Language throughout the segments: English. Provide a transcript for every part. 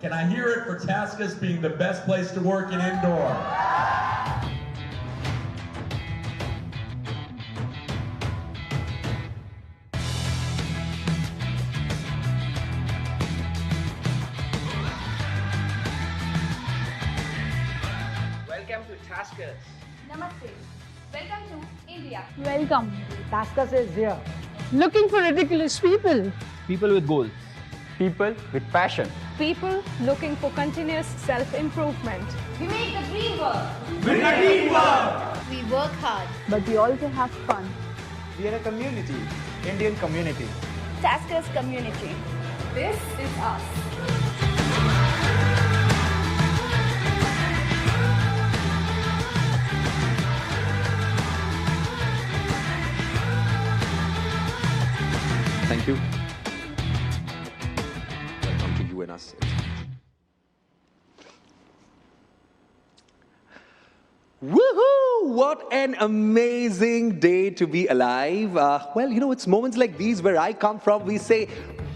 Can I hear it for TaskUs being the best place to work in indoor? Welcome to TaskUs. Namaste. Welcome to India. Welcome. TaskUs is here. Looking for ridiculous people. People with goals. People with passion. People looking for continuous self-improvement. We make the dream work. Make the dream work! We work hard. But we also have fun. We are a community, Indian community. TaskUs community. This is us. Thank you. Welcome to you and us. Woohoo! What an amazing day to be alive. Well, you know, it's moments like these where I come from, we say,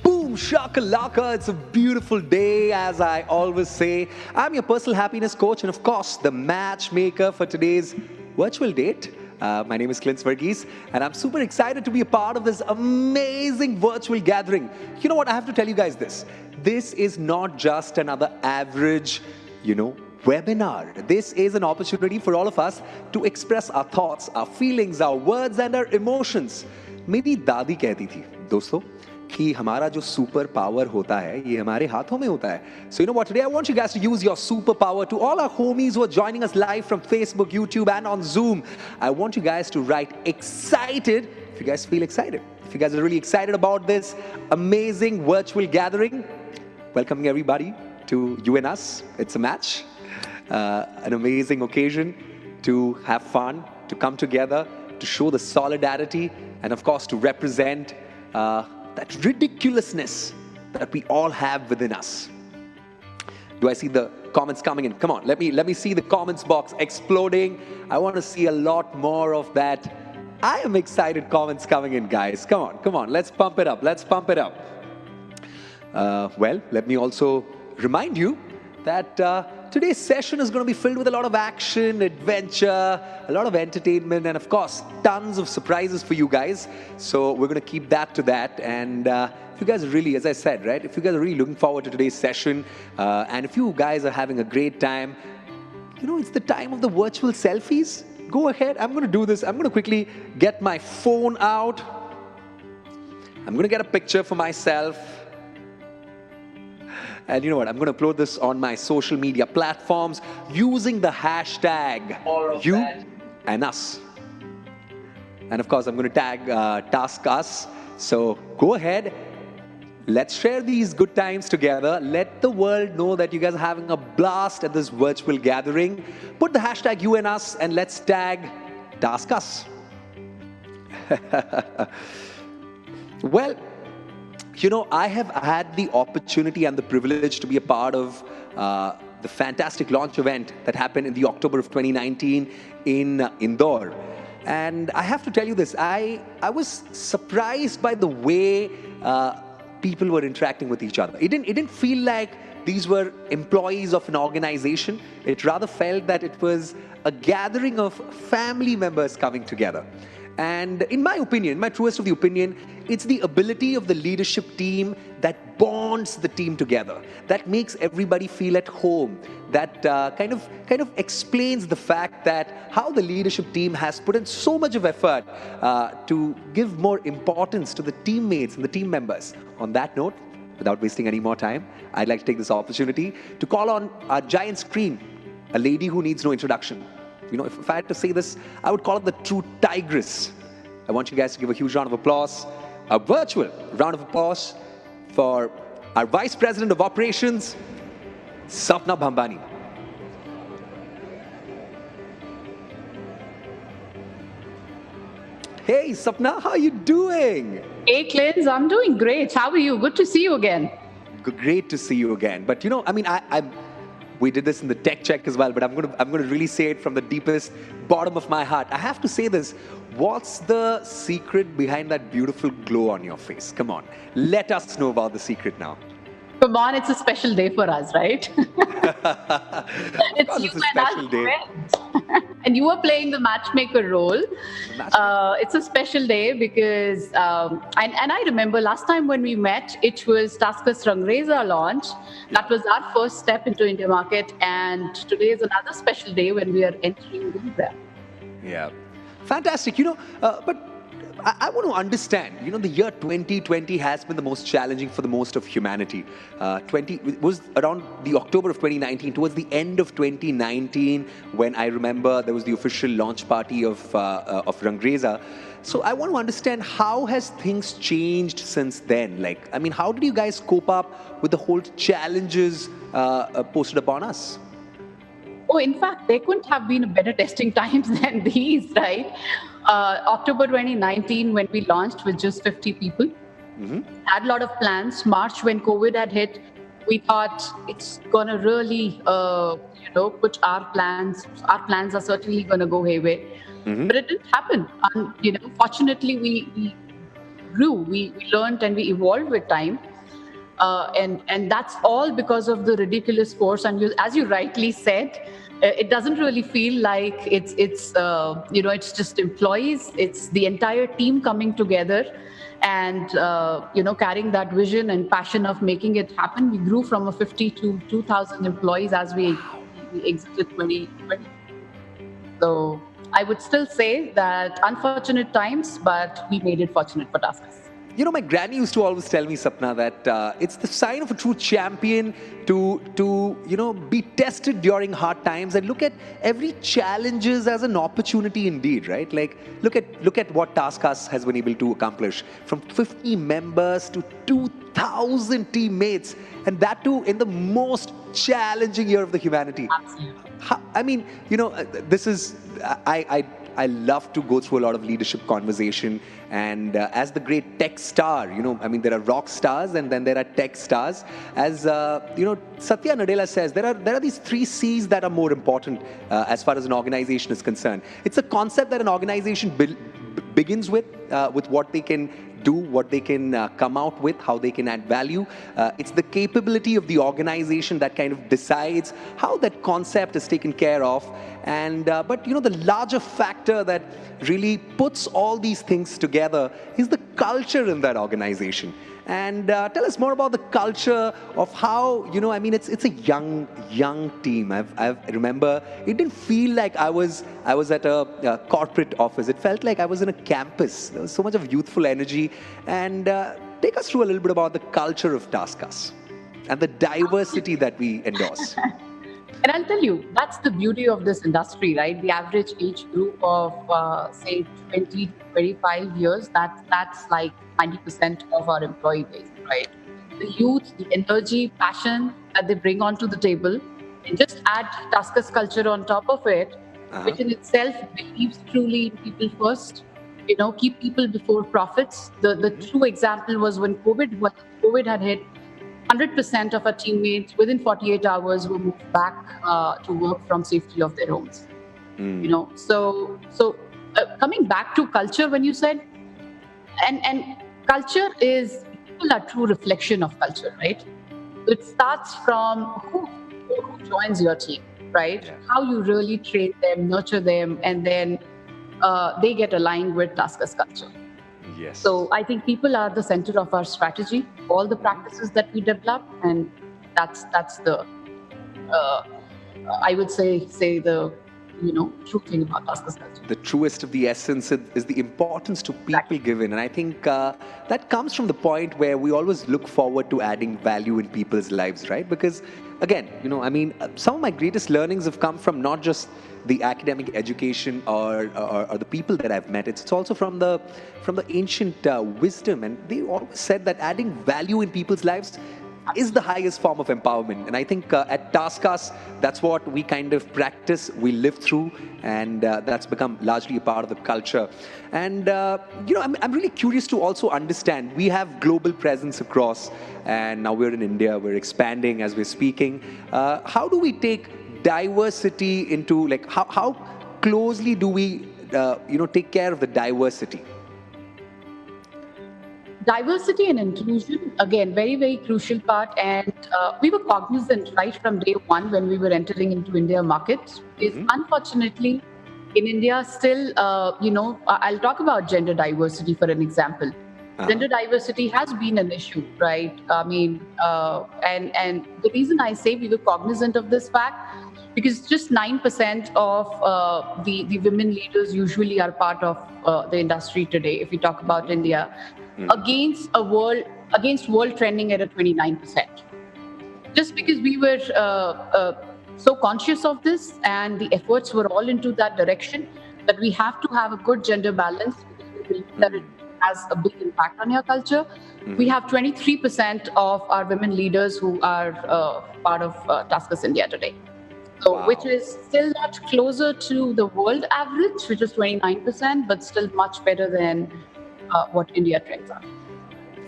boom, shakalaka, it's a beautiful day, as I always say. I'm your personal happiness coach and, of course, the matchmaker for today's virtual date. My name is Clince Varghese, and I'm super excited to be a part of this amazing virtual gathering. You know what? I have to tell you guys this. This is not just another average, webinar. This is an opportunity for all of us to express our thoughts, our feelings, our words, and our emotions. मेरी दादी कहती थी, दोस्तों, कि हमारा जो super power होता है ये हमारे हाथों में होता है. So you know what, today I want you guys to use your superpower. To all our homies who are joining us live from Facebook, YouTube and on Zoom, I want you guys to write excited if you guys feel excited. If you guys are really excited about this amazing virtual gathering, welcoming everybody to you and us. It's a match, an amazing occasion to have fun, to come together, to show the solidarity, and of course to represent that ridiculousness that we all have within us. Do I see the comments coming in? Come on, let me see the comments box exploding. I want to see a lot more of that. I am excited comments coming in, guys. Come on, let's pump it up, well, let me also remind you that today's session is going to be filled with a lot of action, adventure, a lot of entertainment, and of course, tons of surprises for you guys. So we're going to keep that to that. And if you guys are really, as I said, right, if you guys are really looking forward to today's session, and if you guys are having a great time, it's the time of the virtual selfies. Go ahead. I'm going to do this. I'm going to quickly get my phone out. I'm going to get a picture for myself. And you know what? I'm going to upload this on my social media platforms using the hashtag you and us. And of course, I'm going to tag TaskUs. So go ahead. Let's share these good times together. Let the world know that you guys are having a blast at this virtual gathering. Put the hashtag you and us and let's tag TaskUs. Well, I have had the opportunity and the privilege to be a part of the fantastic launch event that happened in the October of 2019 in Indore. And I have to tell you this, I was surprised by the way people were interacting with each other. It didn't feel like these were employees of an organization. It rather felt that it was a gathering of family members coming together. And in my opinion, my truest of the opinion, it's the ability of the leadership team that bonds the team together, that makes everybody feel at home, that kind of explains the fact that how the leadership team has put in so much of effort to give more importance to the teammates and the team members. On that note, without wasting any more time, I'd like to take this opportunity to call on our giant screen, a lady who needs no introduction. If I had to say this, I would call it the true tigress. I want you guys to give a huge round of applause, a virtual round of applause for our Vice President of Operations, Sapna Bhambani. Hey, Sapna, how are you doing? Hey, Clince, I'm doing great. How are you? Good to see you again. Great to see you again. But we did this in the tech check as well, but I'm going to really say it from the deepest bottom of my heart. I have to say this. What's the secret behind that beautiful glow on your face? Come on, let us know about the secret now. Come on, it's a special day for us, right? It's you It's a and special us day. friends. And you were playing the matchmaker role. It's a special day because, and I remember last time when we met, it was TaskUs Rangreza launch. That was our first step into India market. And today is another special day when we are entering Gurugram. Yeah. Fantastic. But I want to understand, the year 2020 has been the most challenging for the most of humanity. 20 it was around the October of 2019, towards the end of 2019, when I remember there was the official launch party of Rangreza. So I want to understand, how has things changed since then? Like, I mean, how did you guys cope up with the whole challenges posted upon us? Oh, in fact, there couldn't have been better testing times than these, right? October 2019, when we launched with just 50 people, had a lot of plans. March, when COVID had hit, we thought it's going to really, put our plans. Our plans are certainly going to go haywire. But it didn't happen. And, fortunately, we grew, we learned, and we evolved with time. And that's all because of the ridiculous force. And as you rightly said, it doesn't really feel like it's just employees. It's the entire team coming together and carrying that vision and passion of making it happen. We grew from a 50 to 2,000 employees as we exited 2020. So I would still say that unfortunate times, but we made it fortunate for TaskUs. My granny used to always tell me, Sapna, that it's the sign of a true champion to be tested during hard times and look at every challenges as an opportunity indeed, right? Like, look at what TaskUs has been able to accomplish, from 50 members to 2,000 teammates, and that too in the most challenging year of the humanity. I mean, this is I love to go through a lot of leadership conversation, and as the great tech star, there are rock stars and then there are tech stars. As Satya Nadella says, there are these 3 C's that are more important as far as an organization is concerned. It's a concept that an organization begins with what they can do, what they can come out with, how they can add value. It's the capability of the organization that kind of decides how that concept is taken care of. And but the larger factor that really puts all these things together is the culture in that organization. And tell us more about the culture of how, it's a young team. I remember it didn't feel like I was at a corporate office. It felt like I was in a campus. There was so much of youthful energy. And take us through a little bit about the culture of TaskUs and the diversity that we endorse. And I'll tell you, that's the beauty of this industry, right? The average age group of, say, 20 to 25 years, that's like 90% of our employee base, right? The youth, the energy, passion that they bring onto the table, and just add TaskUs culture on top of it, which in itself believes truly in people first, keep people before profits. The true example was when COVID had hit, 100% of our teammates within 48 hours were moved back to work from safety of their homes. So coming back to culture, when you said, and culture is, people are true reflection of culture, right? It starts from who joins your team, right? Yeah. How you really train them, nurture them, and then they get aligned with TaskUs culture. Yes. So I think people are the center of our strategy, all the practices that we develop, and that's the I would say the true thing about TaskUs culture. The truest of the essence is the importance to people given, and I think that comes from the point where we always look forward to adding value in people's lives, right? Because again, some of my greatest learnings have come from not just the academic education or the people that I've met. It's also from the ancient wisdom, and they always said that adding value in people's lives is the highest form of empowerment. And I think at TaskUs, that's what we kind of practice, we live through, and that's become largely a part of the culture. And I'm really curious to also understand, we have global presence across, and now we're in India, we're expanding as we're speaking. How do we take diversity into, like, how closely do we take care of the diversity? Diversity and inclusion, again, very, very crucial part. And we were cognizant right from day one when we were entering into India market. Is unfortunately in India still, I'll talk about gender diversity for an example. Gender diversity has been an issue, right? I mean, and the reason I say we were cognizant of this fact, because just 9% of the women leaders usually are part of the industry today. If we talk about India, against world trending at a 29%. Just because we were so conscious of this, and the efforts were all into that direction, that we have to have a good gender balance, because we believe that it has a big impact on your culture. We have 23% of our women leaders who are part of TaskUs India today. So, which is still not closer to the world average, which is 29%, but still much better than what India trends are.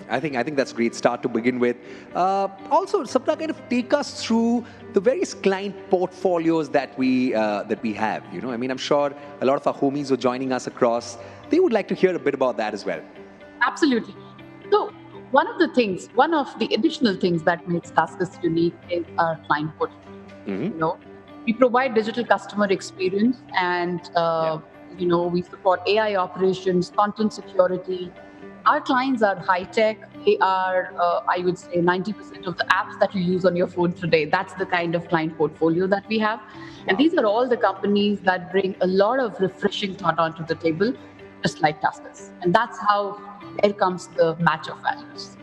I think that's a great start to begin with. Also, Sapna, kind of take us through the various client portfolios that we have. You know, I mean, I'm sure a lot of our homies who are joining us across, they would like to hear a bit about that as well. Absolutely. So, one of the additional things that makes TaskUs unique is our client portfolio. You know, we provide digital customer experience, and we support AI operations, content security. Our clients are high tech. They are, I would say, 90% of the apps that you use on your phone today. That's the kind of client portfolio that we have. And these are all the companies that bring a lot of refreshing thought onto the table, just like TaskUs. And that's how there comes the match of values.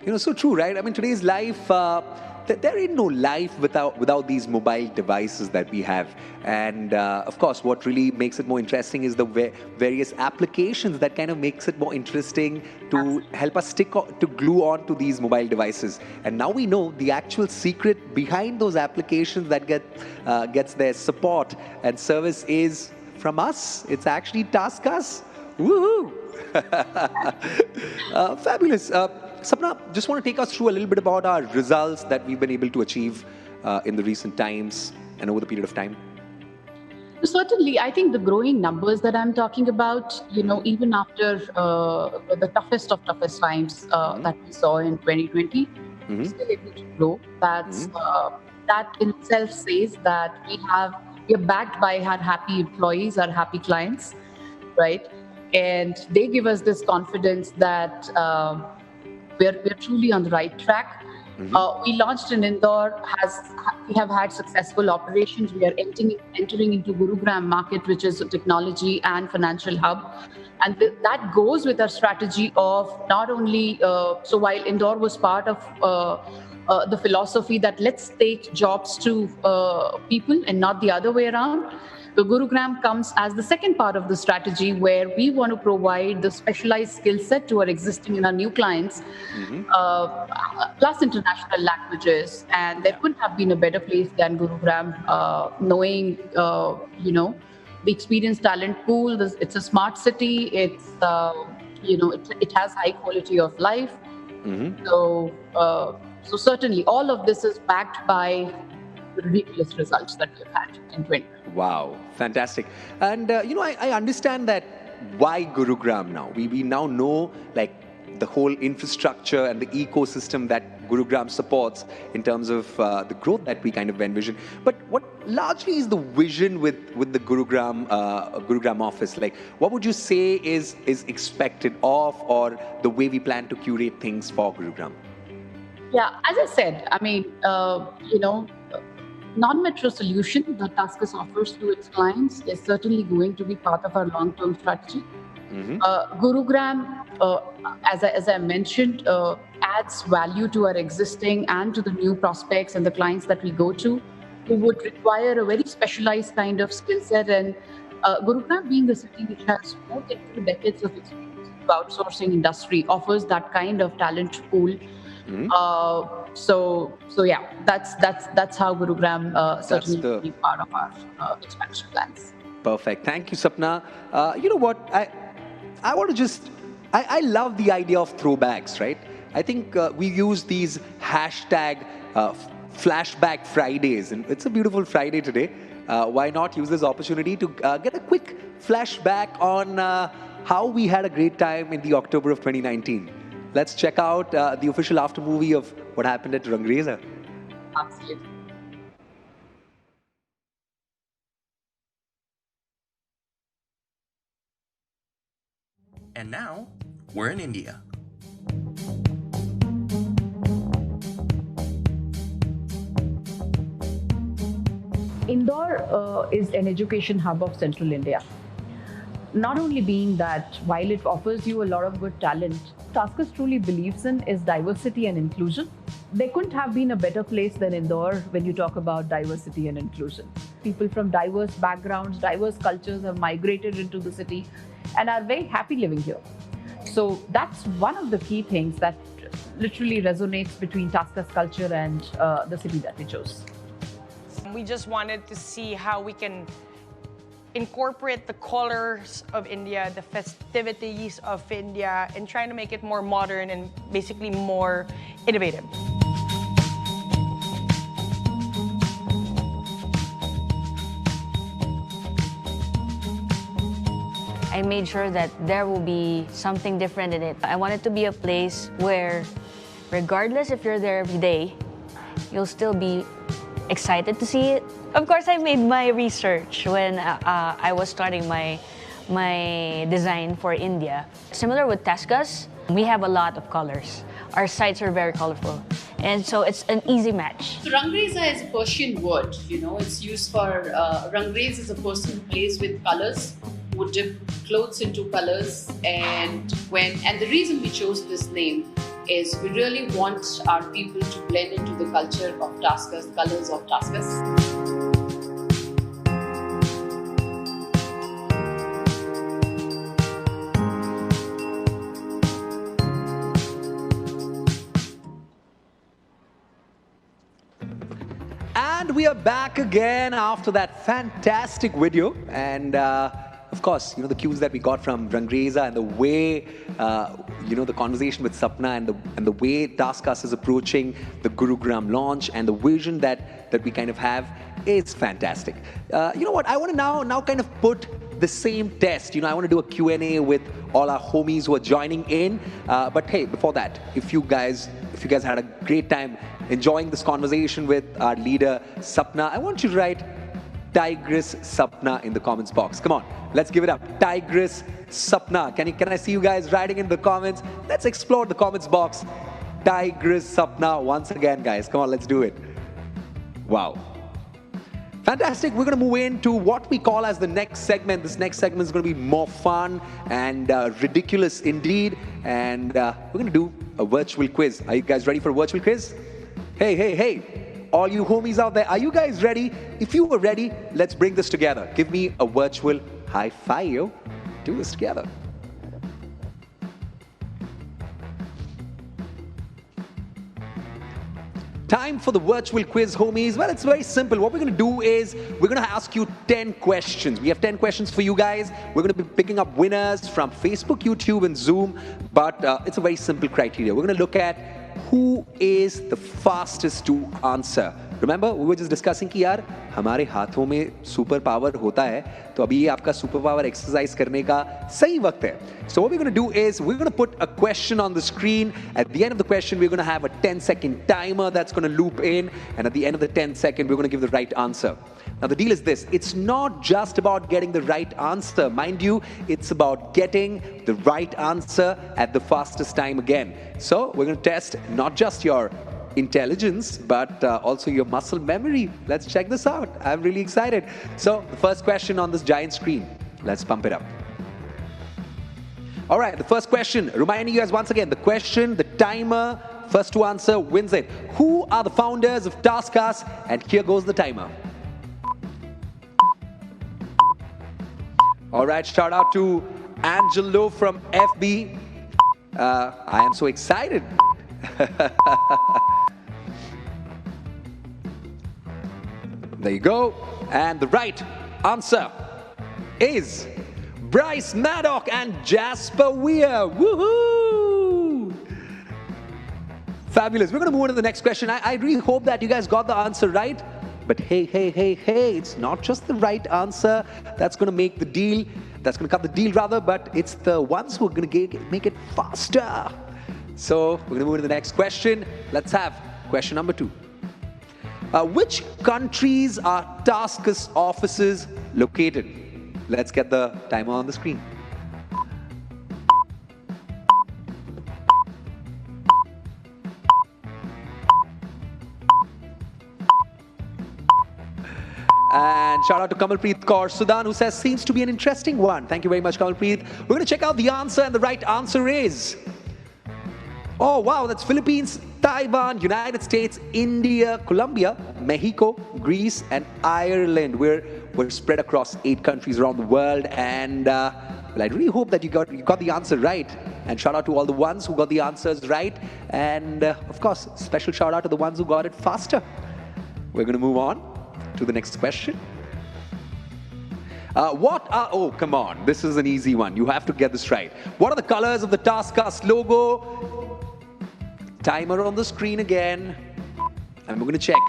You know, so true, right? I mean, today's life, there ain't no life without these mobile devices that we have. And of course, what really makes it more interesting is the various applications that kind of makes it more interesting to help us to glue on to these mobile devices. And now we know the actual secret behind those applications that gets their support and service is from us. It's actually TaskUs. Woohoo! Fabulous. Sapna, just want to take us through a little bit about our results that we've been able to achieve in the recent times and over the period of time. Certainly, I think the growing numbers that I'm talking about, even after the toughest of toughest times that we saw in 2020, we're still able to grow. That in itself says that we're backed by our happy employees, our happy clients, right? And they give us this confidence that we're truly on the right track. We launched in Indore. We have had successful operations. We are entering into Gurugram market, which is a technology and financial hub. And that goes with our strategy of not only, so while Indore was part of the philosophy that let's take jobs to people and not the other way around, the Gurugram comes as the second part of the strategy, where we want to provide the specialized skill set to our existing and our new clients, plus international languages. And there couldn't have been a better place than Gurugram, knowing, the experienced talent pool. It's a smart city. It's, it has high quality of life. So certainly all of this is backed by the ridiculous results that we've had in 2020. Wow, fantastic. And, I understand that why Gurugram now? We now know like the whole infrastructure and the ecosystem that Gurugram supports in terms of the growth that we kind of envision. But what largely is the vision with the Gurugram office? Like, what would you say is expected of, or the way we plan to curate things for Gurugram? Yeah, as I said, I mean, non-metro solution that TaskUs offers to its clients is certainly going to be part of our long-term strategy. Gurugram, as I mentioned, adds value to our existing and to the new prospects and the clients that we go to, who would require a very specialized kind of skill set. And Gurugram, being a city which has more than 2 decades of experience in the outsourcing industry, offers that kind of talent pool. So yeah, that's how Gurugram certainly will be part of our expansion plans. Perfect. Thank you, Sapna. You know what? I want to just, I love the idea of throwbacks, right? I think we use these hashtag flashback Fridays, and it's a beautiful Friday today. Why not use this opportunity to get a quick flashback on how we had a great time in the October of 2019. let's check out the official after movie of what happened at Rangreza. Absolutely. And now, we're in India. Indore is an education hub of central India. Not only being that, while it offers you a lot of good talent, TaskUs truly believes in is diversity and inclusion. There couldn't have been a better place than Indore when you talk about diversity and inclusion. People from diverse backgrounds, diverse cultures have migrated into the city and are very happy living here. So that's one of the key things that literally resonates between TaskUs culture and the city that we chose. We just wanted to see how we can incorporate the colors of India, the festivities of India, and trying to make it more modern and basically more innovative. I made sure that there will be something different in it. I want it to be a place where, regardless if you're there every day, you'll still be excited to see it. Of course, I made my research when I was starting my design for India. Similar with TaskUs, we have a lot of colors. Our sites are very colorful, and so it's an easy match. So Rangreza is a Persian word, it's used for, Rangrez is a person who plays with colors, who dip clothes into colors, and the reason we chose this name is we really want our people to blend into the culture of TaskUs, colors of TaskUs. And we are back again after that fantastic video. And of course, the cues that we got from Rangreza and the way, the conversation with Sapna and the way TaskUs is approaching the Gurugram launch and the vision that we kind of have is fantastic. You know what? I want to now kind of put the same test. I want to do a Q&A with all our homies who are joining in. But hey, before that, if you guys had a great time enjoying this conversation with our leader Sapna, I want you to write Tigress Sapna in the comments box. Come on, let's give it up. Tigress Sapna. Can I see you guys writing in the comments? Let's explore the comments box. Tigress Sapna once again, guys. Come on, let's do it. Wow. Fantastic. We're going to move into what we call as the next segment. This next segment is going to be more fun and ridiculous indeed. And we're going to do a virtual quiz. Are you guys ready for a virtual quiz? Hey. All you homies out there, are you guys ready? If you are ready, let's bring this together. Give me a virtual high five, yo. Do this together. Time for the virtual quiz, homies. Well, it's very simple. What we're going to do is we're going to ask you 10 questions. We have 10 questions for you guys. We're going to be picking up winners from Facebook, YouTube, and Zoom. But it's a very simple criteria. We're going to look at who is the fastest to answer. Remember, we were just discussing कि यार हमारे हाथों में super power होता है, तो अभी ये आपका सुपर पावर एक्सरसाइज करने का सही वक्त है. So what we're going to do is we're going to put a question on the screen. At the end of the question, we're going to have a 10-second timer that's going to loop in, and at the end of the 10-second, we're going to give the right answer. Now the deal is this, it's not just about getting the right answer. Mind you, it's about getting the right answer at the fastest time again. So we're going to test not just your intelligence, but also your muscle memory. Let's check this out. I'm really excited. So the first question on this giant screen, let's pump it up. All right, the first question, reminding you guys once again, the question, the timer, first to answer wins it. Who are the founders of TaskUs? And here goes the timer. All right, shout out to Angelo from FB. I am so excited. There you go. And the right answer is Bryce Maddock and Jasper Weir. Woohoo! Fabulous. We're going to move on to the next question. I really hope that you guys got the answer right. But hey, it's not just the right answer that's going to make the deal, that's going to cut the deal rather, but it's the ones who are going to make it faster. So we're going to move to the next question. Let's have question number 2. Which countries are TaskUs offices located? Let's get the timer on the screen. And shout out to Kamalpreet Kaur Sudan, who says, seems to be an interesting one. Thank you very much, Kamalpreet. We're going to check out the answer, and the right answer is... Oh, wow, that's Philippines, Taiwan, United States, India, Colombia, Mexico, Greece, and Ireland. We're spread across 8 countries around the world, and well, I really hope that you got the answer right. And shout out to all the ones who got the answers right. And of course, special shout out to the ones who got it faster. We're going to move on to the next question. Oh, come on. This is an easy one. You have to get this right. What are the colors of the TaskUs logo? Timer on the screen again. And we're going to check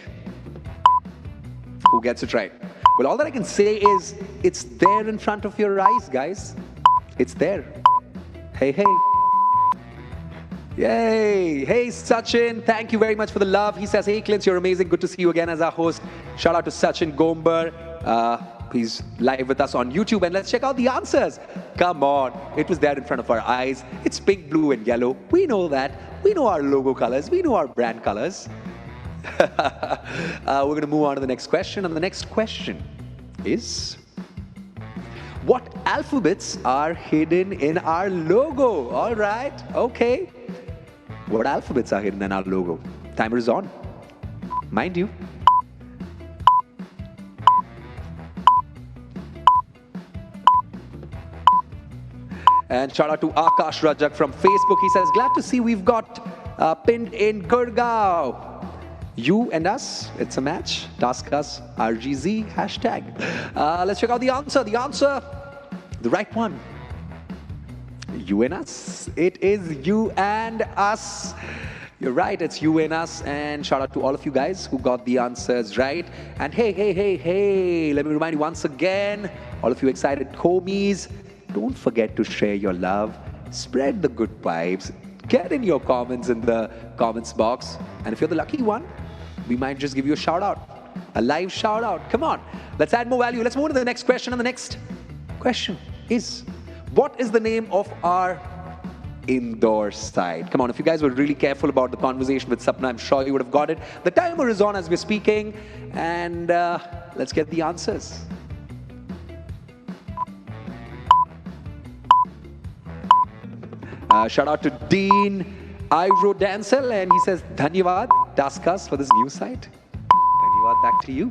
who gets it right. Well, all that I can say is it's there in front of your eyes, guys. It's there. Hey, hey. Yay! Hey, Sachin, thank you very much for the love. He says, hey, Clince, you're amazing. Good to see you again as our host. Shout out to Sachin Gombar. He's live with us on YouTube. And let's check out the answers. Come on. It was there in front of our eyes. It's pink, blue, and yellow. We know that. We know our logo colors. We know our brand colors. We're going to move on to the next question. And the next question is... what alphabets are hidden in our logo? All right. Okay. What alphabets are hidden in our logo? Timer is on. Mind you. And shout out to Akash Rajak from Facebook. He says, glad to see we've got pinned in Gurugram. You and us, it's a match. TaskUs, RGZ, hashtag. Let's check out the answer. The answer, the right one. You and us. It is you and us. You're right, it's you and us. And shout out to all of you guys who got the answers right. And hey, let me remind you once again, all of you excited homies, don't forget to share your love, spread the good vibes, get in your comments in the comments box. And if you're the lucky one, we might just give you a shout out, a live shout out. Come on, let's add more value. Let's move on to the next question. And the next question is, what is the name of our indoor site? Come on, if you guys were really careful about the conversation with Sapna, I'm sure you would have got it. The timer is on as we're speaking, and let's get the answers. Shout out to Dean Ivro Dancel, and he says, Dhanyavad, TaskUs, for this new site. Dhanyavad, back to you.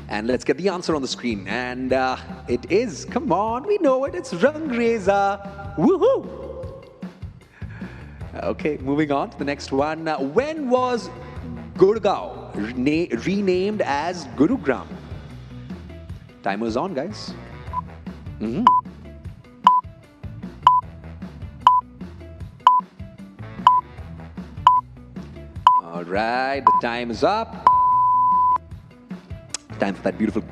And let's get the answer on the screen. And it is, come on, we know it, it's Rangreza. Woohoo! Okay, moving on to the next one. When was Gurugram renamed as Gurugram? Timer's on, guys. All right, the time is up. Time for that beautiful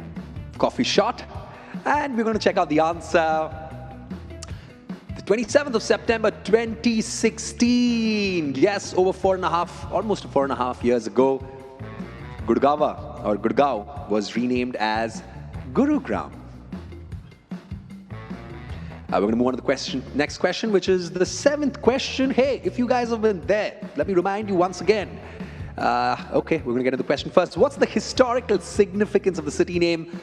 coffee shot. And we're going to check out the answer. The 27th of September, 2016. Yes, over almost 4.5 years ago, Gurugram was renamed as Gurugram. We're going to move on to the next question, which is the 7th question. Hey, if you guys have been there, let me remind you once again. Okay, we're going to get into the question first. What's the historical significance of the city name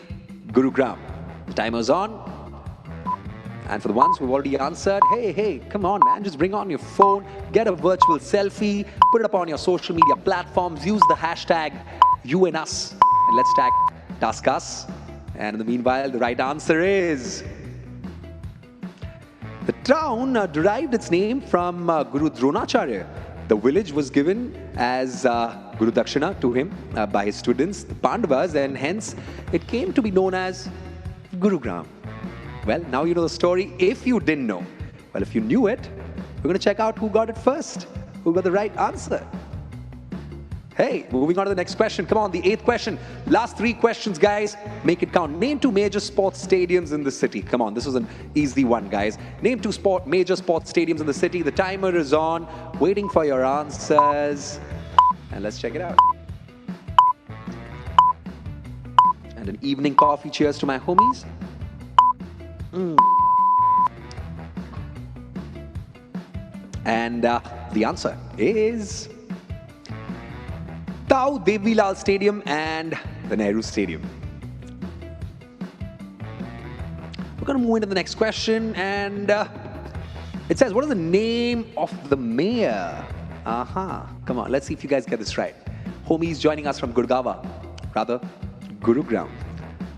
Gurugram? The timer's on. And for the ones who've already answered, hey, come on, man. Just bring on your phone, get a virtual selfie, put it up on your social media platforms, use the hashtag you and us, and let's tag TaskUs. And in the meanwhile, the right answer is... the town derived its name from Guru Dronacharya. The village was given as Guru Dakshina to him by his students, the Pandavas, and hence it came to be known as Gurugram. Well, now you know the story if you didn't know. Well, if you knew it, we're going to check out who got it first, who got the right answer. Hey, moving on to the next question. Come on, the 8th question. Last 3 questions, guys. Make it count. Name 2 major sports stadiums in the city. Come on, this was an easy one, guys. Name 2 major sports stadiums in the city. The timer is on. Waiting for your answers. And let's check it out. And an evening coffee. Cheers to my homies. And the answer is Tau Devilal Stadium and the Nehru Stadium. We're going to move into the next question, and it says, what is the name of the mayor? Come on, let's see if you guys get this right. Homies joining us from Gurugram.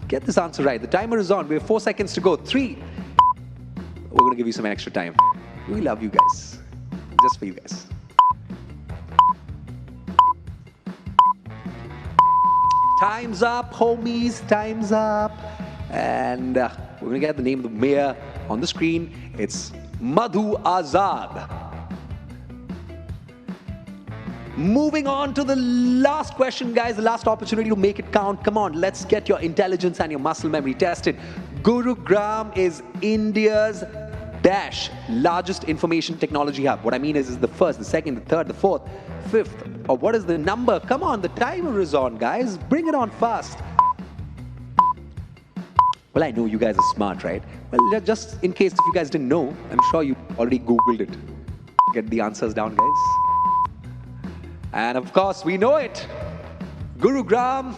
Get this answer right. The timer is on. We have 4 seconds to go. 3. We're going to give you some extra time. We love you guys. Just for you guys. Time's up, homies. Time's up. And we're going to get the name of the mayor on the screen. It's Madhu Azad. Moving on to the last question, guys. The last opportunity to make it count. Come on, let's get your intelligence and your muscle memory tested. Gurugram is India's largest information technology hub. What I mean is the first, the second, the third, the fourth, fifth, or what is the number? Come on, the timer is on, guys. Bring it on fast. Well, I know you guys are smart, right? Well, just in case if you guys didn't know, I'm sure you already Googled it. Get the answers down, guys. And of course, we know it. Gurugram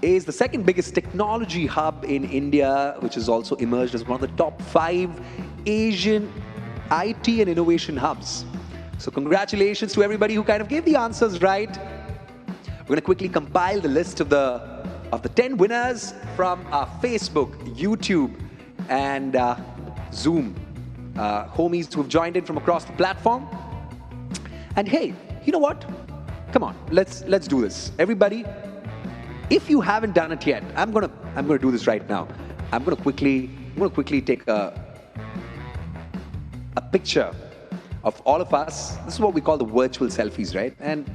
is the second biggest technology hub in India, which has also emerged as one of the top 5 Asian IT and innovation hubs. So congratulations to everybody who kind of gave the answers right. We're going to quickly compile the list of the 10 winners from our Facebook, YouTube, and Zoom homies who have joined in from across the platform. And hey, you know what? Come on, let's do this. Everybody, if you haven't done it yet, I'm gonna do this right now. I'm gonna quickly take a picture of all of us. This is what we call the virtual selfies, right? And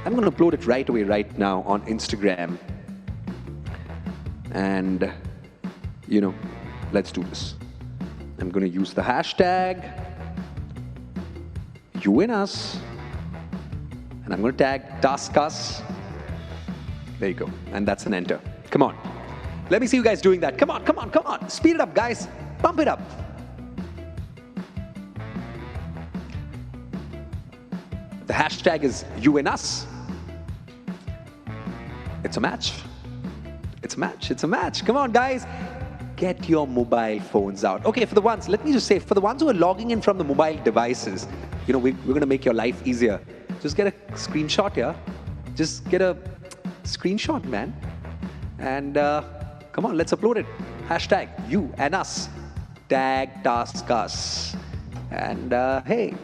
I'm going to upload it right away, right now on Instagram. And, you know, let's do this. I'm going to use the hashtag YouInUs. And I'm going to tag TaskUs. There you go. And that's an enter. Come on. Let me see you guys doing that. Come on, come on, come on. Speed it up, guys. Pump it up. The hashtag is YouInUs. It's a match. It's a match. It's a match. Come on, guys. Get your mobile phones out. Okay, for the ones, let me just say, for the ones who are logging in from the mobile devices, you know, we're going to make your life easier. Just get a screenshot here. Just get a screenshot, man. And come on, let's upload it. Hashtag YouInUs. Tag TaskUs. And hey,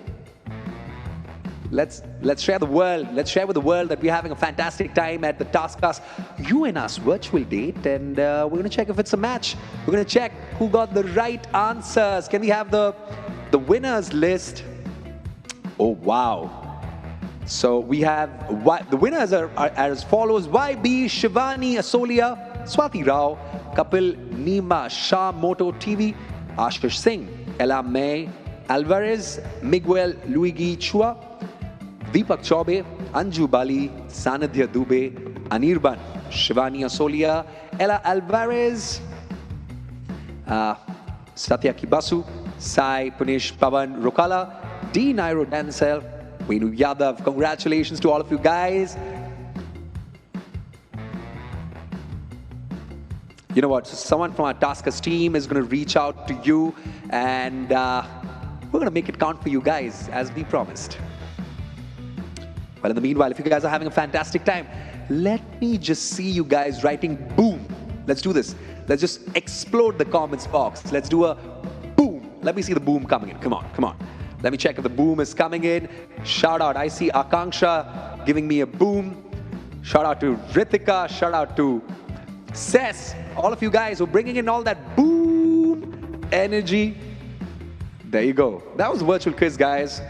let's share the world. Let's share with the world that we're having a fantastic time at the TaskUs YouInUs virtual date, and we're going to check if it's a match. We're going to check who got the right answers. Can we have the winners list? Oh wow! So we have the winners are as follows: YB, Shivani Asolia, Swati Rao, Kapil Nima, Shah Moto TV, Ashish Singh, Ella May Alvarez, Miguel Luigi Chua, Deepak Chaube, Anju Bali, Sanadhya Dubey, Anirban, Shivani Asolia, Ella Alvarez, Satya Kibasu, Sai Punish Pavan Rokala, D. Nairo Dancel, Venu Yadav. Congratulations to all of you guys. You know what? So someone from our TaskUs team is going to reach out to you, and we're going to make it count for you guys, as we promised. Well, in the meanwhile, if you guys are having a fantastic time, let me just see you guys writing boom. Let's do this. Let's just explode the comments box. Let's do a boom. Let me see the boom coming in. Come on, come on. Let me check if the boom is coming in. Shout out. I see Akanksha giving me a boom. Shout out to Ritika. Shout out to Ses. All of you guys who are bringing in all that boom energy. There you go. That was a virtual quiz, guys.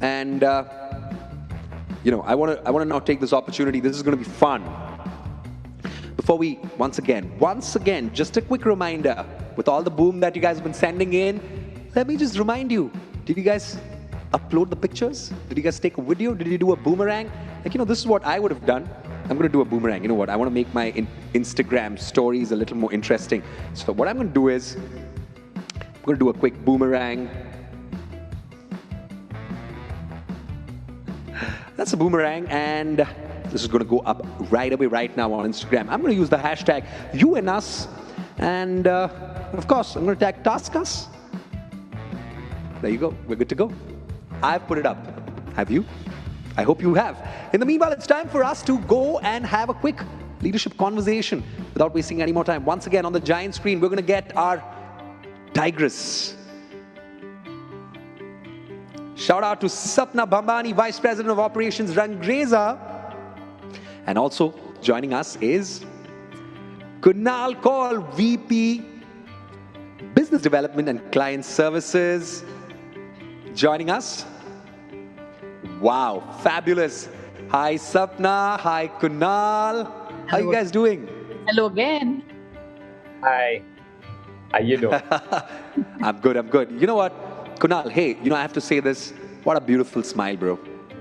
And, I want to now take this opportunity. This is going to be fun. Before we, once again, just a quick reminder, with all the boom that you guys have been sending in, let me just remind you, did you guys upload the pictures? Did you guys take a video? Did you do a boomerang? This is what I would have done. I'm going to do a boomerang. You know what? I want to make my Instagram stories a little more interesting. So what I'm going to do is, I'm going to do a quick boomerang. That's a boomerang, and this is going to go up right away, right now on Instagram. I'm going to use the hashtag you and us, and of course, I'm going to tag TaskUs. There you go. We're good to go. I've put it up. Have you? I hope you have. In the meanwhile, it's time for us to go and have a quick leadership conversation without wasting any more time. Once again, on the giant screen, we're going to get our Tigress. Shout out to Sapna Bhambani, Vice President of Operations, Rangreza. And also joining us is Kunal Kaul, VP, Business Development and Client Services. Joining us. Wow, fabulous. Hi, Sapna. Hi, Kunal. How are you guys doing? Hello again. Hi. How you doing? I'm good. You know what, Kunal, hey, I have to say this. What a beautiful smile, bro.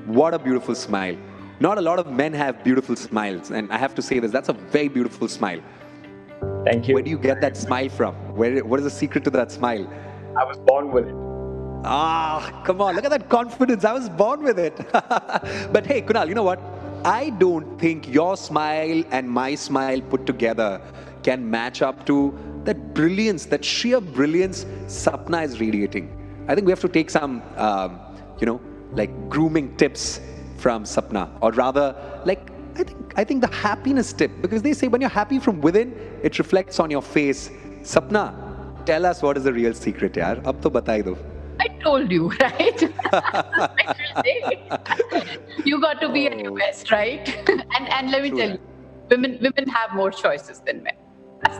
What a beautiful smile. Not a lot of men have beautiful smiles. And I have to say this, that's a very beautiful smile. Thank you. Where do you get that smile from? What is the secret to that smile? I was born with it. Ah, come on, look at that confidence. I was born with it. But hey, Kunal, you know what? I don't think your smile and my smile put together can match up to that brilliance, that sheer brilliance Sapna is radiating. I think we have to take some, like grooming tips from Sapna, or rather, like, I think the happiness tip, because they say when you're happy from within, it reflects on your face. Sapna, tell us what is the real secret, yaar. Ab to batai do. I told you, right? You got to be at your best, right? And let me tell you, women have more choices than men.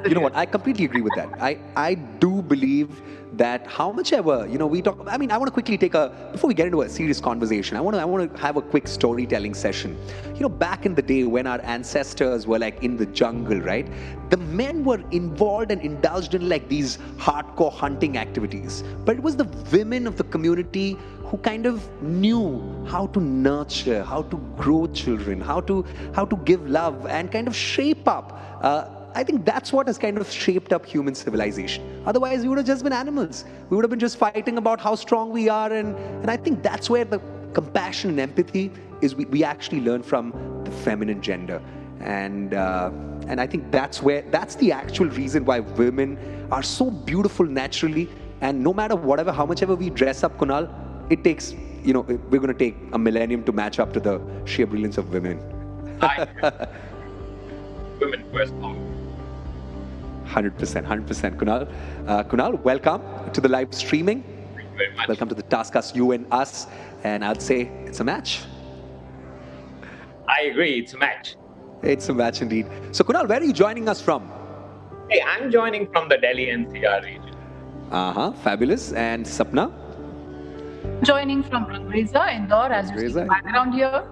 You know what? I completely agree with that. I do believe that how much ever, we talk, I want to quickly before we get into a serious conversation, I want to have a quick storytelling session. Back in the day when our ancestors were like in the jungle, right? The men were involved and indulged in like these hardcore hunting activities. But it was the women of the community who kind of knew how to nurture, how to grow children, how to give love and kind of shape up. I think that's what has kind of shaped up human civilization. Otherwise, we would have just been animals. We would have been just fighting about how strong we are. And I think that's where the compassion and empathy is we actually learn from the feminine gender. And I think that's the actual reason why women are so beautiful naturally. And no matter how much ever we dress up, Kunal, it takes, we're going to take a millennium to match up to the sheer brilliance of women. Women first. 100%, Kunal. Kunal, welcome to the live streaming. Thank you very much. Welcome to the TaskUs, you and us. And I'd say it's a match. I agree, it's a match. It's a match indeed. So Kunal, where are you joining us from? Hey, I'm joining from the Delhi NCR region. Fabulous. And Sapna? Joining from Rangreza, Indore, as you see the background here.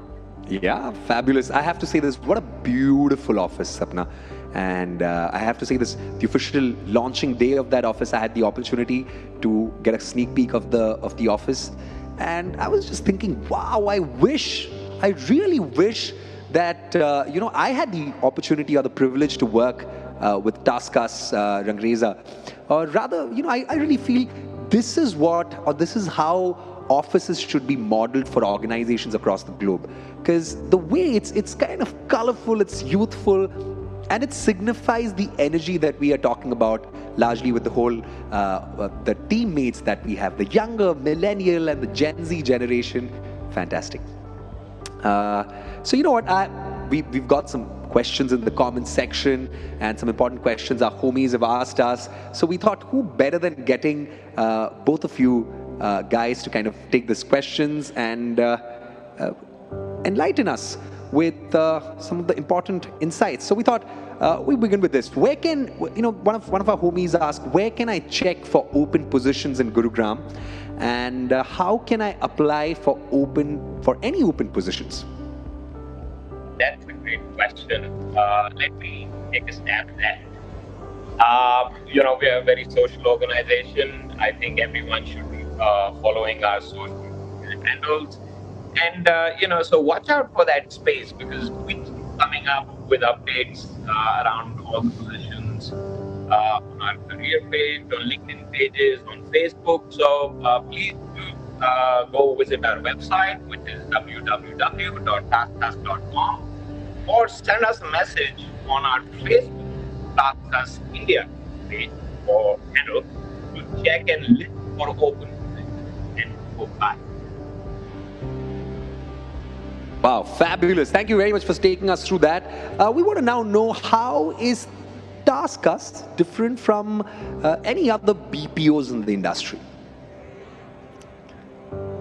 Yeah, fabulous. I have to say this, what a beautiful office, Sapna. And I have to say this, the official launching day of that office, I had the opportunity to get a sneak peek of the office. And I was just thinking, wow, I really wish that, I had the opportunity or the privilege to work with TaskUs, Rangreza. Or rather, I really feel this is how offices should be modeled for organizations across the globe. Because the way it's kind of colorful, it's youthful, and it signifies the energy that we are talking about, largely with the whole, the teammates that we have, the younger millennial and the Gen Z generation. Fantastic. So you know what, we've got some questions in the comments section and some important questions our homies have asked us. So we thought, who better than getting both of you guys to kind of take these questions and enlighten us with some of the important insights. So we thought we begin with this. Where can, one of our homies asked, where can I check for open positions in Gurugram? And how can I apply for any open positions? That's a great question. Let me take a stab at that. We are a very social organization. I think everyone should be following our social media handles. And, so watch out for that space because we keep coming up with updates around all the positions on our career page, on LinkedIn pages, on Facebook. So please do go visit our website, which is www.taskus.com, or send us a message on our Facebook TaskUs India page or handle to check and list for open positions and go by. Wow, fabulous. Thank you very much for taking us through that. We want to now know, how is TaskUs different from any other BPOs in the industry?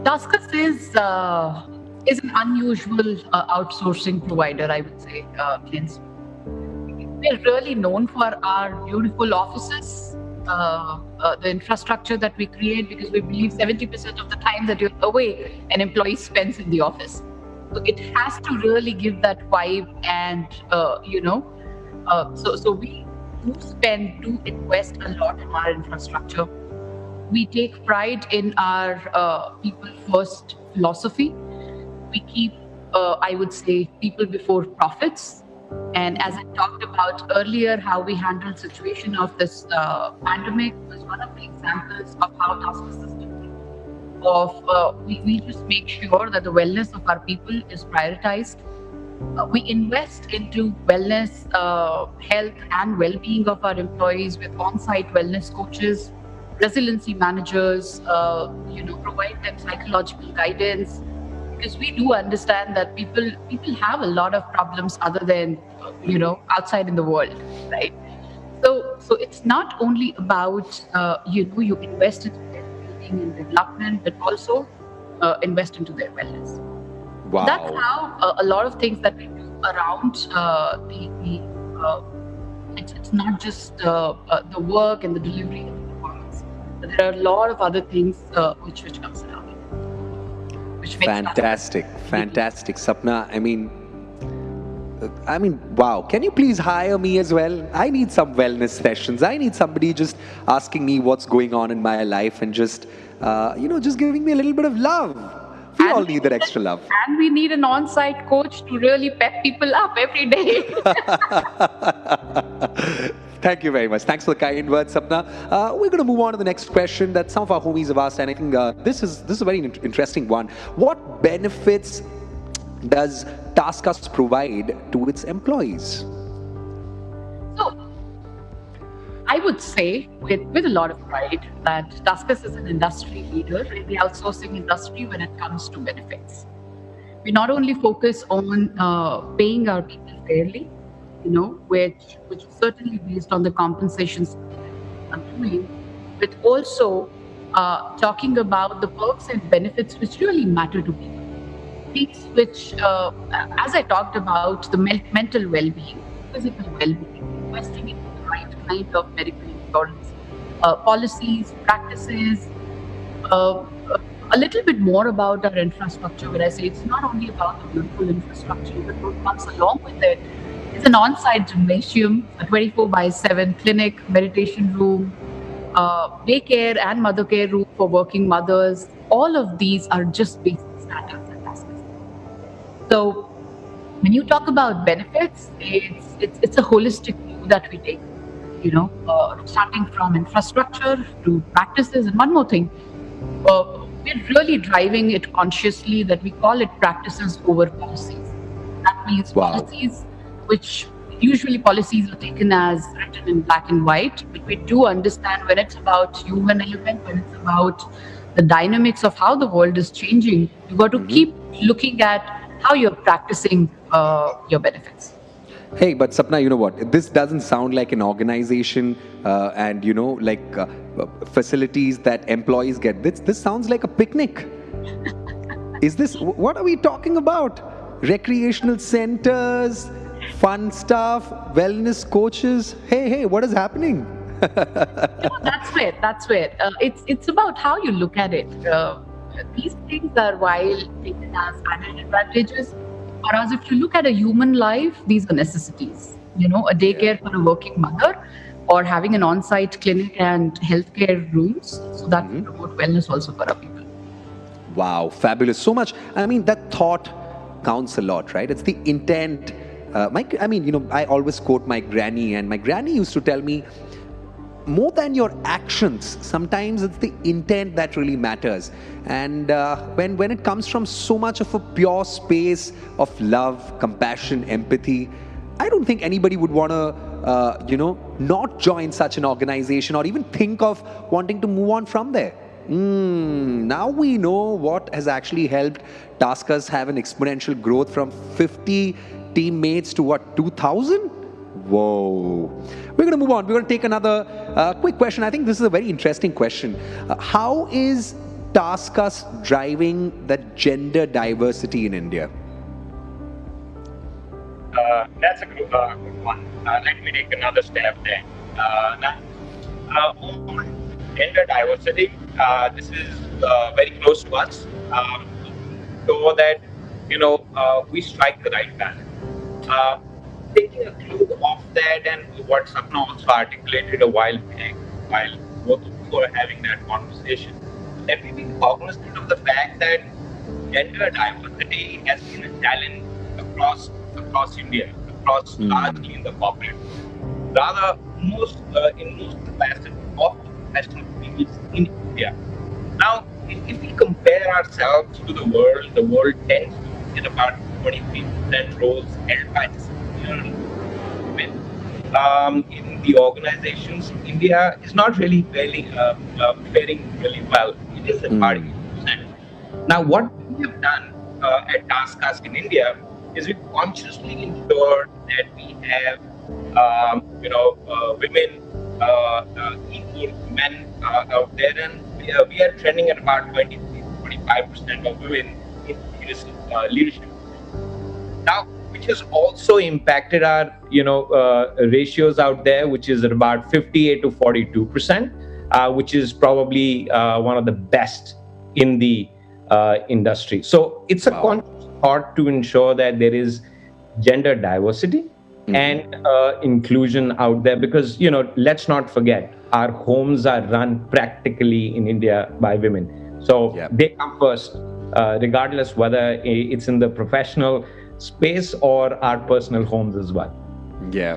TaskUs is an unusual outsourcing provider, I would say, Clince. We're really known for our beautiful offices, the infrastructure that we create, because we believe 70% of the time that you're away, an employee spends in the office. So it has to really give that vibe, and so we do invest a lot in our infrastructure. We take pride in our people first philosophy. We keep, I would say, people before profits. And as I talked about earlier, how we handled situation of this pandemic was one of the examples of how TaskUs is different. We just make sure that the wellness of our people is prioritized. We invest into wellness, health and well-being of our employees with on-site wellness coaches, resiliency managers, provide them psychological guidance, because we do understand that people have a lot of problems other than, outside in the world, right? So it's not only about, you invest into their well-being and development, but also invest into their wellness. Wow. That's how a lot of things that we do around it's not just the work and the delivery and the performance, but there are a lot of other things which comes around it. Which makes Fantastic, Sapna. I mean, wow. Can you please hire me as well? I need some wellness sessions. I need somebody just asking me what's going on in my life and just giving me a little bit of love. We all need that extra love. And we need an on-site coach to really pep people up every day. Thank you very much. Thanks for the kind words, Sapna. We're going to move on to the next question that some of our homies have asked, and I think this is a very interesting one. What benefits does TaskUs provide to its employees? So, I would say with a lot of pride that TaskUs is an industry leader in the outsourcing industry when it comes to benefits. We not only focus on paying our people fairly, which is certainly based on the compensations I'm doing, but also talking about the perks and benefits which really matter to people. Things which, as I talked about, the mental well-being, physical well-being, investing in the right kind of medical insurance, policies, practices, a little bit more about our infrastructure, where I say it's not only about the beautiful infrastructure, but what comes along with it. It's an on-site gymnasium, a 24/7 clinic, meditation room, daycare and mother care room for working mothers. All of these are just basic standards at TaskUs. So when you talk about benefits, it's a holistic view that we take, starting from infrastructure to practices. And one more thing, we're really driving it consciously that we call it practices over policies. That means policies, which usually policies are taken as written in black and white, but we do understand when it's about human element, when it's about the dynamics of how the world is changing, you've got to keep looking at how you're practicing your benefits. Hey, but Sapna, you know what? This doesn't sound like an organization and, facilities that employees get. This sounds like a picnic. What are we talking about? Recreational centers, fun stuff, wellness coaches. Hey, what is happening? That's where. It's about how you look at it. These things are, while taken as added advantages, for us, if you look at a human life, these are necessities. A daycare for a working mother, or having an on-site clinic and healthcare rooms, so that will promote wellness also for our people. Wow, fabulous. So much. I mean, that thought counts a lot, right? It's the intent. I always quote my granny, and my granny used to tell me, more than your actions, sometimes it's the intent that really matters. And when it comes from so much of a pure space of love, compassion, empathy, I don't think anybody would want to, not join such an organization or even think of wanting to move on from there. Now we know what has actually helped TaskUs have an exponential growth from 50 teammates to what, 2,000? Whoa. We're going to move on. We're going to take another quick question. I think this is a very interesting question. How is TaskUs driving the gender diversity in India? That's a good one. Let me take another step there. On gender diversity, this is very close to us. So that, we strike the right balance. Taking a clue off that and what Sapna also articulated a while back, while both of you are having that conversation, that we be cognizant of the fact that gender diversity has been a challenge across India, largely in the corporate. Rather, in most facets of professional fields in India. Now, if we compare ourselves to the world tends to get about 23% roles held by women. In the organizations, India is not really faring really well. It is about 80%. Now, what we have done at TaskUs in India is we consciously ensured that we have, women, equal men out there, and we are trending at about 23-25% of women in leadership. Now, which has also impacted our, ratios out there, which is at about 58 to 42%, which is probably one of the best in the industry. So it's a conscious thought to ensure that there is gender diversity and inclusion out there, because, let's not forget, our homes are run practically in India by women. So they come first, regardless whether it's in the professional space or our personal homes as well. Yeah.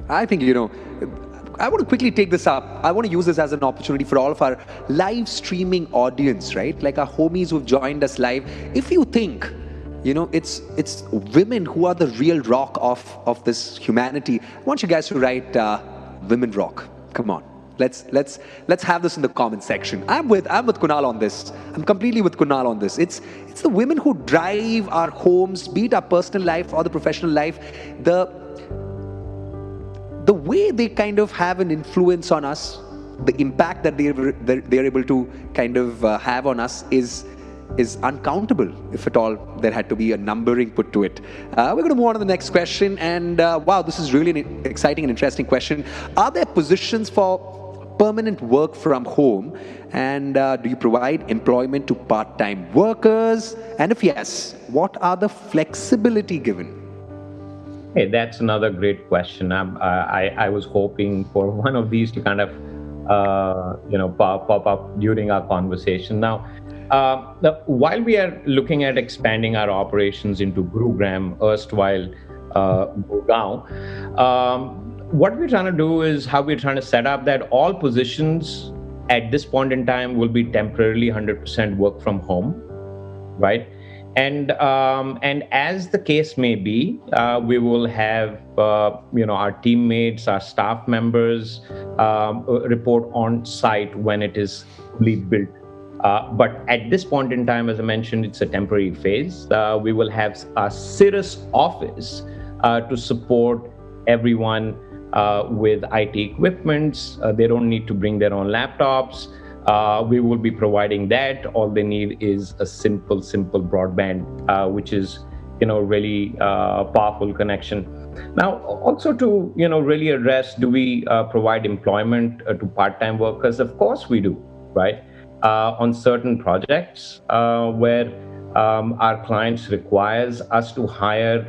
I think, I want to quickly take this up. I want to use this as an opportunity for all of our live streaming audience, right? Like our homies who've joined us live. If you think, it's women who are the real rock of this humanity, I want you guys to write women rock. Come on. Let's have this in the comment section. I'm with Kunal on this. I'm completely with Kunal on this. It's the women who drive our homes, be it our personal life or the professional life. The way they kind of have an influence on us, the impact that they're able to kind of have on us is uncountable. If at all there had to be a numbering put to it. We're going to move on to the next question. And wow, this is really an exciting and interesting question. Are there positions for permanent work from home, and do you provide employment to part-time workers? And if yes, what are the flexibility given? Hey, that's another great question. I was hoping for one of these to kind of pop up during our conversation. Now, while we are looking at expanding our operations into Gurugram, erstwhile Gurgaon, what we're trying to do is how we're trying to set up that all positions at this point in time will be temporarily 100% work from home, right? And as the case may be, we will have our teammates, our staff members report on site when it is fully built. But at this point in time, as I mentioned, it's a temporary phase. We will have a Cirrus office to support everyone with IT equipments. They don't need to bring their own laptops. We will be providing that. All they need is a simple broadband, which is, really powerful connection. Now, also to, really address, do we provide employment to part-time workers? Of course we do, right? On certain projects where our clients requires us to hire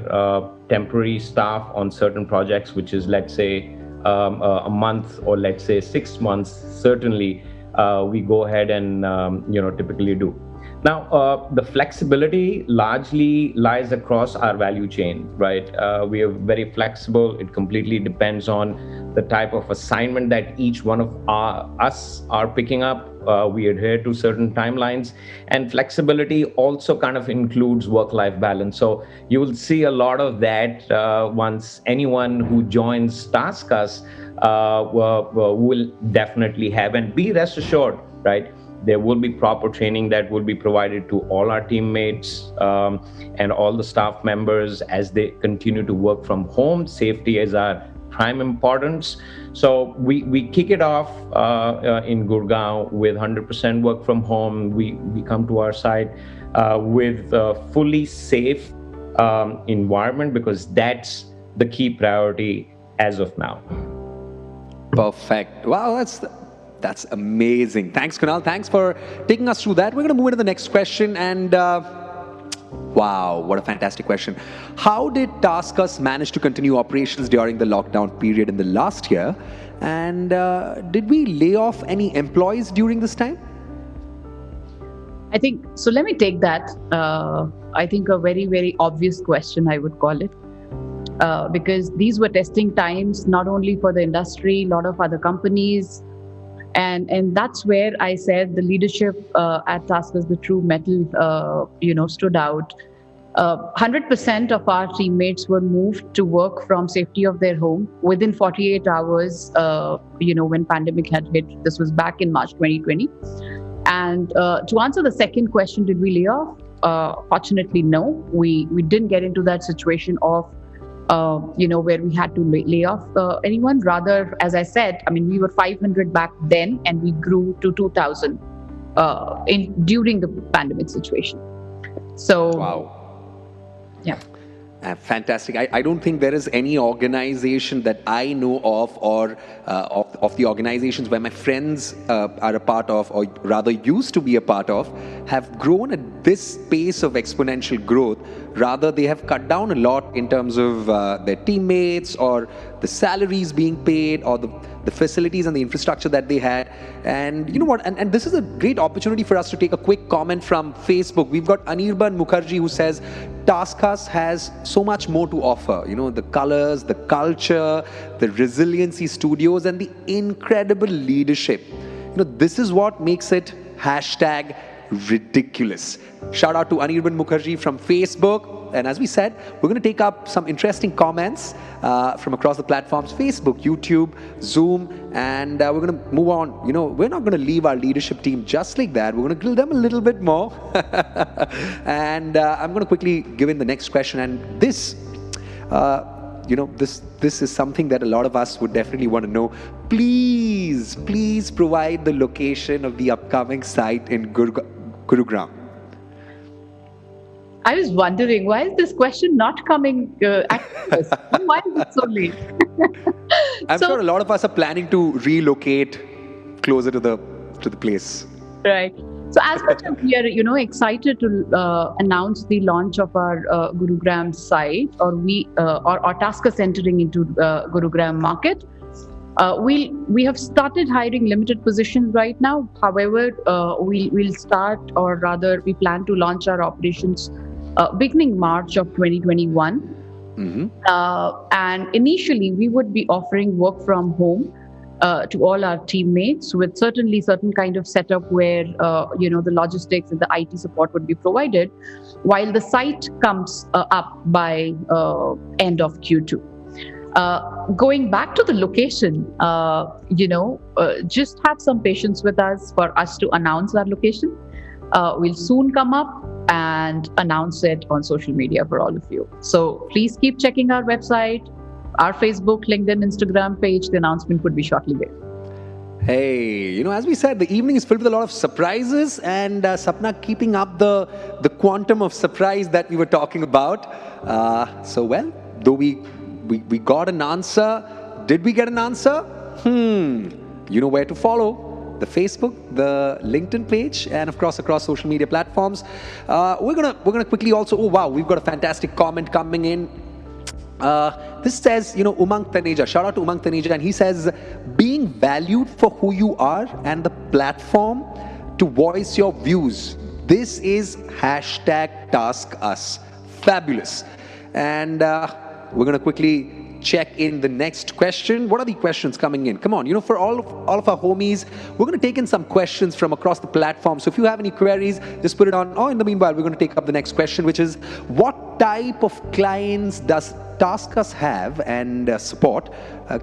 temporary staff on certain projects, which is, let's say, a month or let's say 6 months, certainly we go ahead and typically do. Now, the flexibility largely lies across our value chain, right? We are very flexible. It completely depends on the type of assignment that each one of us are picking up. We adhere to certain timelines, and flexibility also kind of includes work-life balance. So you will see a lot of that once anyone who joins TaskUs will definitely have, and be rest assured, right? There will be proper training that will be provided to all our teammates and all the staff members as they continue to work from home. Safety is our prime importance. So we kick it off in Gurugram with 100% work from home. We come to our site with a fully safe environment, because that's the key priority as of now. Perfect. Wow, that's amazing. Thanks, Kunal. Thanks for taking us through that. We're going to move into the next question. And wow, what a fantastic question. How did TaskUs manage to continue operations during the lockdown period in the last year? And did we lay off any employees during this time? I think, so let me take that. I think a very, very obvious question, I would call it. Because these were testing times, not only for the industry, a lot of other companies. And that's where I said the leadership at TaskUs, the true metal, stood out. 100% of our teammates were moved to work from safety of their home within 48 hours, when pandemic had hit. This was back in March 2020. And to answer the second question, did we lay off? Fortunately, no. We didn't get into that situation of where we had to lay off anyone. Rather, as I said, we were 500 back then, and we grew to 2,000 during the pandemic situation. So, wow. Yeah. Fantastic. I don't think there is any organization that I know of, or of the organizations where my friends are a part of, or rather used to be a part of, have grown at this pace of exponential growth. Rather, they have cut down a lot in terms of their teammates, or the salaries being paid, or the facilities and the infrastructure that they had. And you know what? And this is a great opportunity for us to take a quick comment from Facebook. We've got Anirban Mukherjee, who says, TaskUs has so much more to offer. The colors, the culture, the resiliency studios, and the incredible leadership. This is what makes it #ridiculous. Shout out to Anirban Mukherjee from Facebook. And as we said, we're going to take up some interesting comments from across the platforms: Facebook, YouTube, Zoom, and we're going to move on. We're not going to leave our leadership team just like that. We're going to grill them a little bit more. And I'm going to quickly give in the next question. And this, this is something that a lot of us would definitely want to know. Please provide the location of the upcoming site in Gurugram. I was wondering, why is this question not coming at us? Why is it so late? I'm sure a lot of us are planning to relocate closer to the place. Right. So as much as we are, excited to announce the launch of our Gurugram site, or TaskUs entering into Gurugram market, we have started hiring limited positions right now. However, we'll start, or rather, we plan to launch our operations beginning March of 2021. Mm-hmm. And initially, we would be offering work from home to all our teammates, with certain kind of setup where the logistics and the IT support would be provided, while the site comes up by end of Q2. Going back to the location, just have some patience with us for us to announce our location. We'll soon come up and announce it on social media for all of you. So please keep checking our website, our Facebook, LinkedIn, Instagram page. The announcement would be shortly there. Hey, as we said, the evening is filled with a lot of surprises, and Sapna keeping up the quantum of surprise that we were talking about. Though we got an answer, did we get an answer? You know where to follow. the Facebook, the LinkedIn page, and of course across social media platforms. We're gonna quickly also. Oh wow, we've got a fantastic comment coming in. This says, Umang Taneja. Shout out to Umang Taneja, and he says, being valued for who you are and the platform to voice your views. This is #TaskUs. Fabulous. And we're going to quickly check in the next question. What are the questions coming in? Come on, for all of our homies, we're going to take in some questions from across the platform. So if you have any queries, just put it on. Or in the meanwhile, we're going to take up the next question, which is, what type of clients does TaskUs have and support?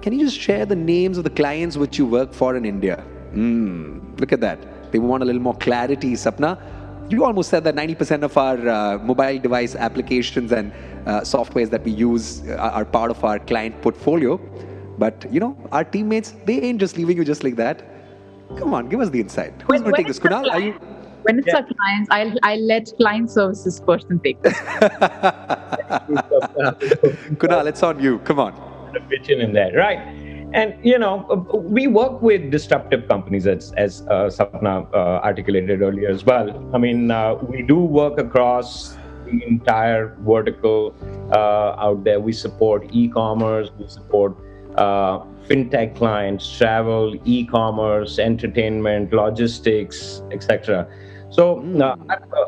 Can you just share the names of the clients which you work for in India? Look at that. They want a little more clarity, Sapna. You almost said that 90% of our mobile device applications and softwares that we use are part of our client portfolio. But, our teammates, they ain't just leaving you just like that. Come on, give us the insight. Who's going to take this? Kunal, are you? When it's our clients, I'll let client services person take this. Kunal, it's on you. Come on. Pitch in there, right? And we work with disruptive companies, as Sapna articulated earlier as well. I mean, we do work across the entire vertical out there. We support e-commerce, we support fintech clients, travel, e-commerce, entertainment, logistics, etc. So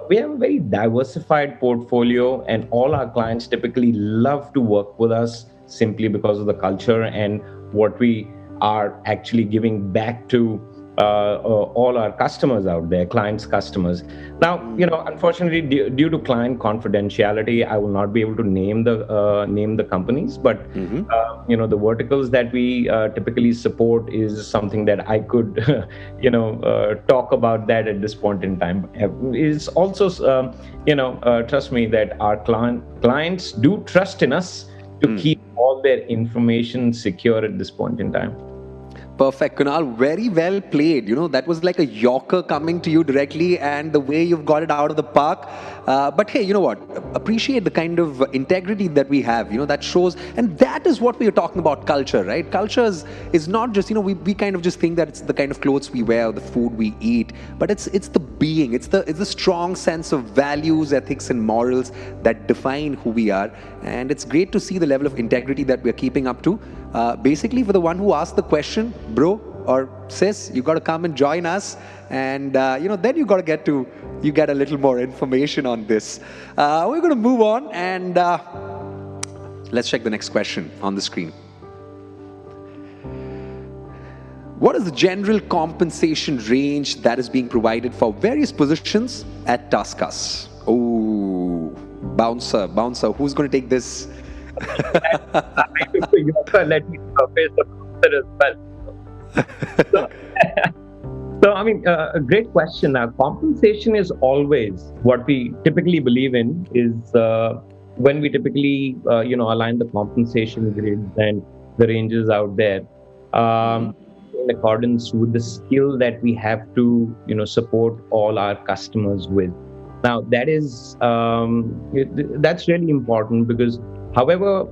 we have a very diversified portfolio, and all our clients typically love to work with us simply because of the culture and what we are actually giving back to all our customers out there, clients' customers. Now, unfortunately, due to client confidentiality, I will not be able to name the companies, but the verticals that we typically support is something that I could, talk about that at this point in time. It's also, trust me that our clients do trust in us to keep all their information secure at this point in time. Perfect, Kunal. Very well played. That was like a Yorker coming to you directly, and the way you've got it out of the park. But hey, you know what? Appreciate the kind of integrity that we have. That shows, and that is what we are talking about, culture, right? Culture is not just, we kind of just think that it's the kind of clothes we wear or the food we eat, but it's the being, it's the strong sense of values, ethics, and morals that define who we are. And it's great to see the level of integrity that we're keeping up to. Basically, for the one who asked the question, bro or sis, you got to come and join us, and then you get a little more information on this. We're going to move on, and let's check the next question on the screen. What is the general compensation range that is being provided for various positions at TaskUs? Oh, bouncer, who's going to take this? Let me face the answer as well. So, I mean, a great question. Compensation is always what we typically believe in is when we typically, align the compensation grids and the ranges out there in accordance with the skill that we have to, support all our customers with. Now, that is that's really important because, however,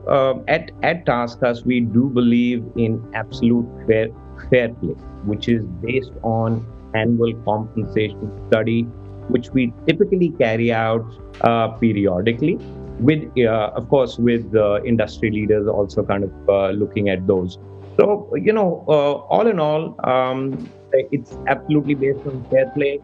at TaskUs, we do believe in absolute fair play, which is based on annual compensation study, which we typically carry out periodically with, of course, with industry leaders also kind of looking at those. So, all in all, it's absolutely based on fair play,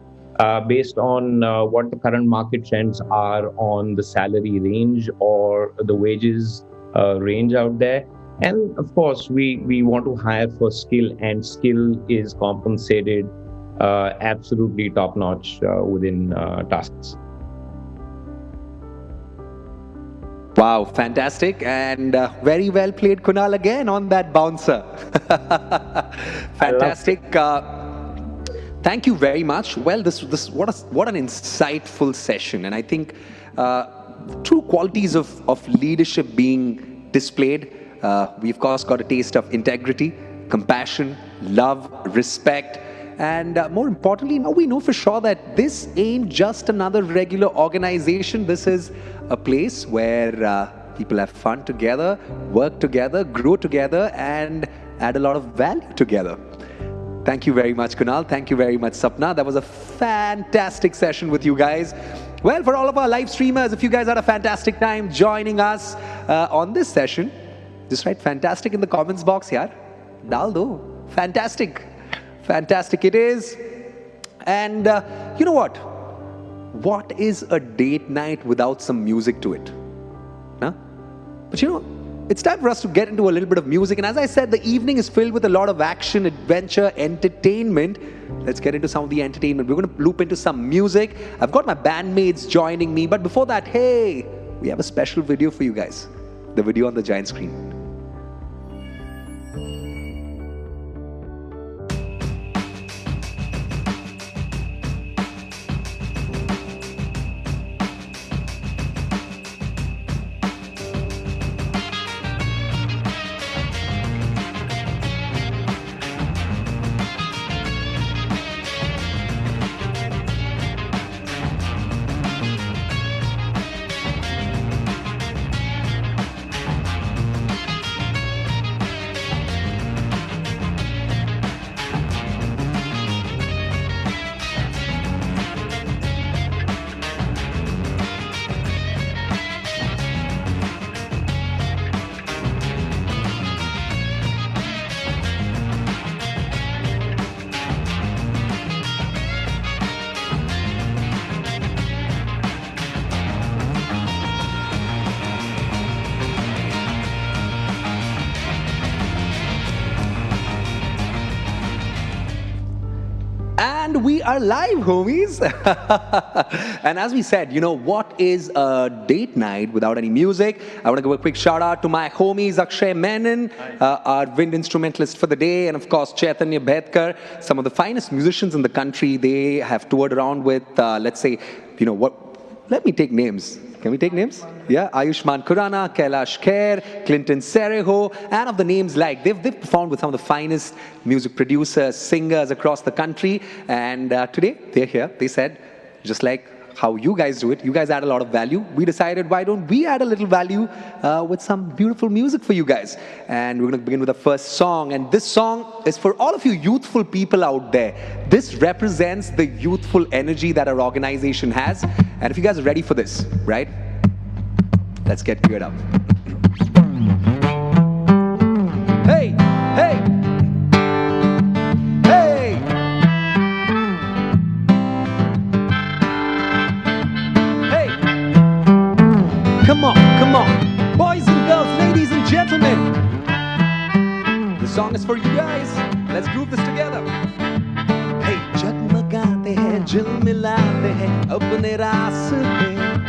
based on what the current market trends are on the salary range or the wages range out there. And of course, we want to hire for skill, and skill is compensated absolutely top notch within TaskUs. Wow, fantastic, and very well played, Kunal, again on that bouncer. Fantastic. Thank you very much. Well, what an insightful session, and I think true qualities of leadership being displayed. We of course got a taste of integrity, compassion, love, respect, and more importantly, now we know for sure that this ain't just another regular organization. This is a place where people have fun together, work together, grow together, and add a lot of value together. Thank you very much, Kunal. Thank you very much, Sapna. That was a fantastic session with you guys. Well, for all of our live streamers, if you guys had a fantastic time joining us on this session, just write fantastic in the comments box, yaar. Dal do. Fantastic. Fantastic it is. And you know what? What is a date night without some music to it? Huh? But you know, it's time for us to get into a little bit of music. And as I said, the evening is filled with a lot of action, adventure, entertainment. Let's get into some of the entertainment. We're going to loop into some music. I've got my bandmates joining me. But before that, hey, we have a special video for you guys. The video on the giant screen. And we are live, homies. And as we said, you know, what is a date night without any music? I want to give a quick shout out to my homies, Akshay Menon, our wind instrumentalist for the day, and of course, Chaitanya Bhedkar, some of the finest musicians in the country. They have toured around with, let's say, you know, let me take names. Can we take names? Yeah, Ayushmann Khurrana, Kailash Kher, Clinton Cerejo, and of the names like, they've performed with some of the finest music producers, singers across the country. And today, they're here. They said, just like how you guys do it, you guys add a lot of value. We decided, why don't we add a little value with some beautiful music for you guys? And we're going to begin with the first song. And this song is for all of you youthful people out there. This represents the youthful energy that our organization has. And if you guys are ready for this, right? Let's get geared up. Hey, hey, hey. Hey. Come on, come on. Boys and girls, ladies and gentlemen. The song is for you guys. Let's groove this together. Hey, जगमगाते हैं, झिलमिलाते हैं अपने रास्ते.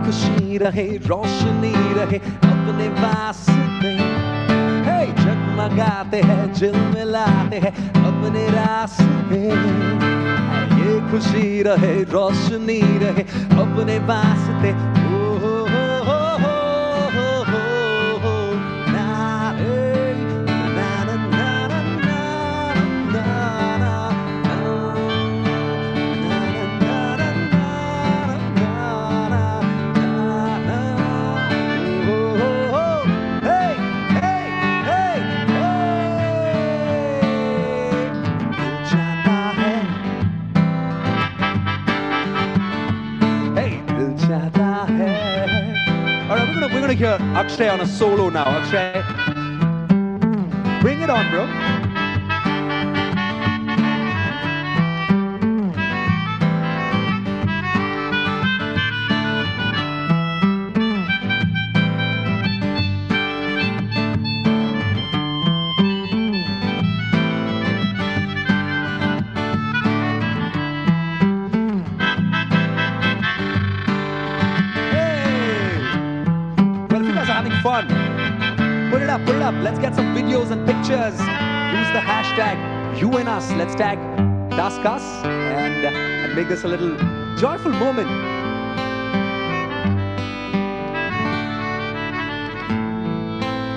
खुशी रहे, रोशनी रहे अपने वास्ते. Hey, जगमगाते हैं, झिलमिलाते हैं अपने रास्ते. ये खुशी रहे, रोशनी रहे अपने वास्ते. We're gonna hear Akshay on a solo now. Akshay, bring it on, bro. Fun. Put it up, put it up. Let's get some videos and pictures. Use the hashtag you and us. Let's tag TaskUs and make this a little joyful moment.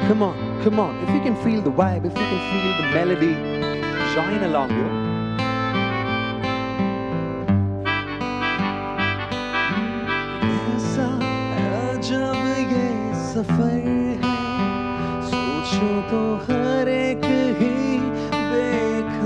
Come on, come on. If you can feel the vibe, if you can feel the melody, join along, yo. सफर है सोचो तो हर एक ही बेखबर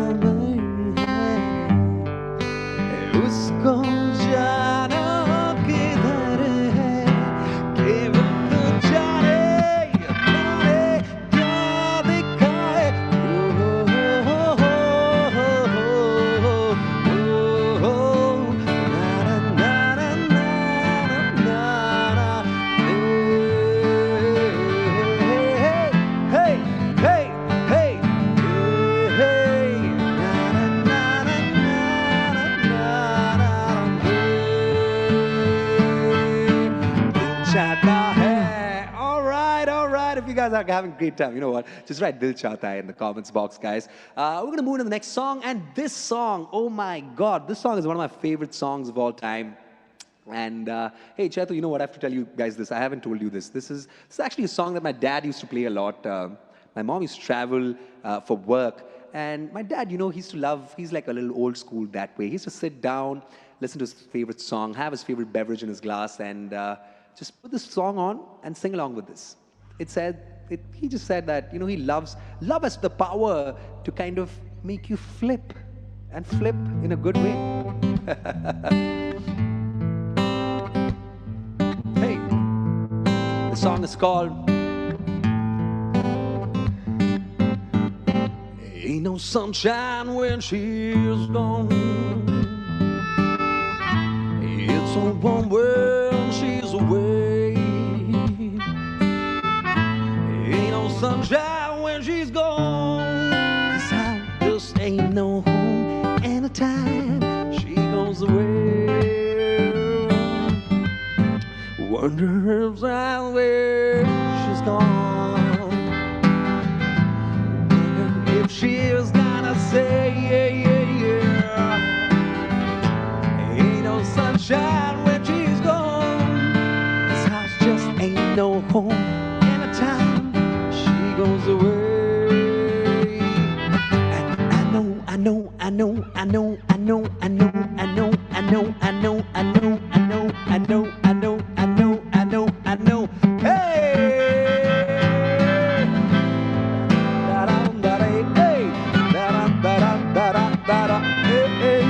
chahta hai. All right, all right. If you guys are having a great time, you know what? Just write Dil Chahta Hai in the comments box, guys. We're going to move on to the next song. And this song, oh my God, this song is one of my favorite songs of all time. And hey, Chetu, you know what? I have to tell you guys this. I haven't told you this. This is actually a song that my dad used to play a lot. My mom used to travel for work. And my dad, you know, he used to love, he's like a little old school that way. He used to sit down, listen to his favorite song, have his favorite beverage in his glass, and just put this song on and sing along with this. He just said that, you know, love has the power to kind of make you flip, and flip in a good way. Hey, the song is called Ain't No Sunshine When She's Gone. It's so warm when she's away. Ain't no sunshine when she's gone. This house just ain't no home anytime she goes away. Wonder if that's where she's gone. Wonder if she's gonna say yeah, yeah, yeah. Ain't no sunshine when she's gone. This house just ain't no home anytime she goes away. And I know, I know, I know, I know, I know, I know, I know, I know, I know, I know, I know, I know, I know, I know, I know, I know. Hey! Da-dum, da-da, hey! Da-dum, da-dum, da-dum, da-dum, hey, hey.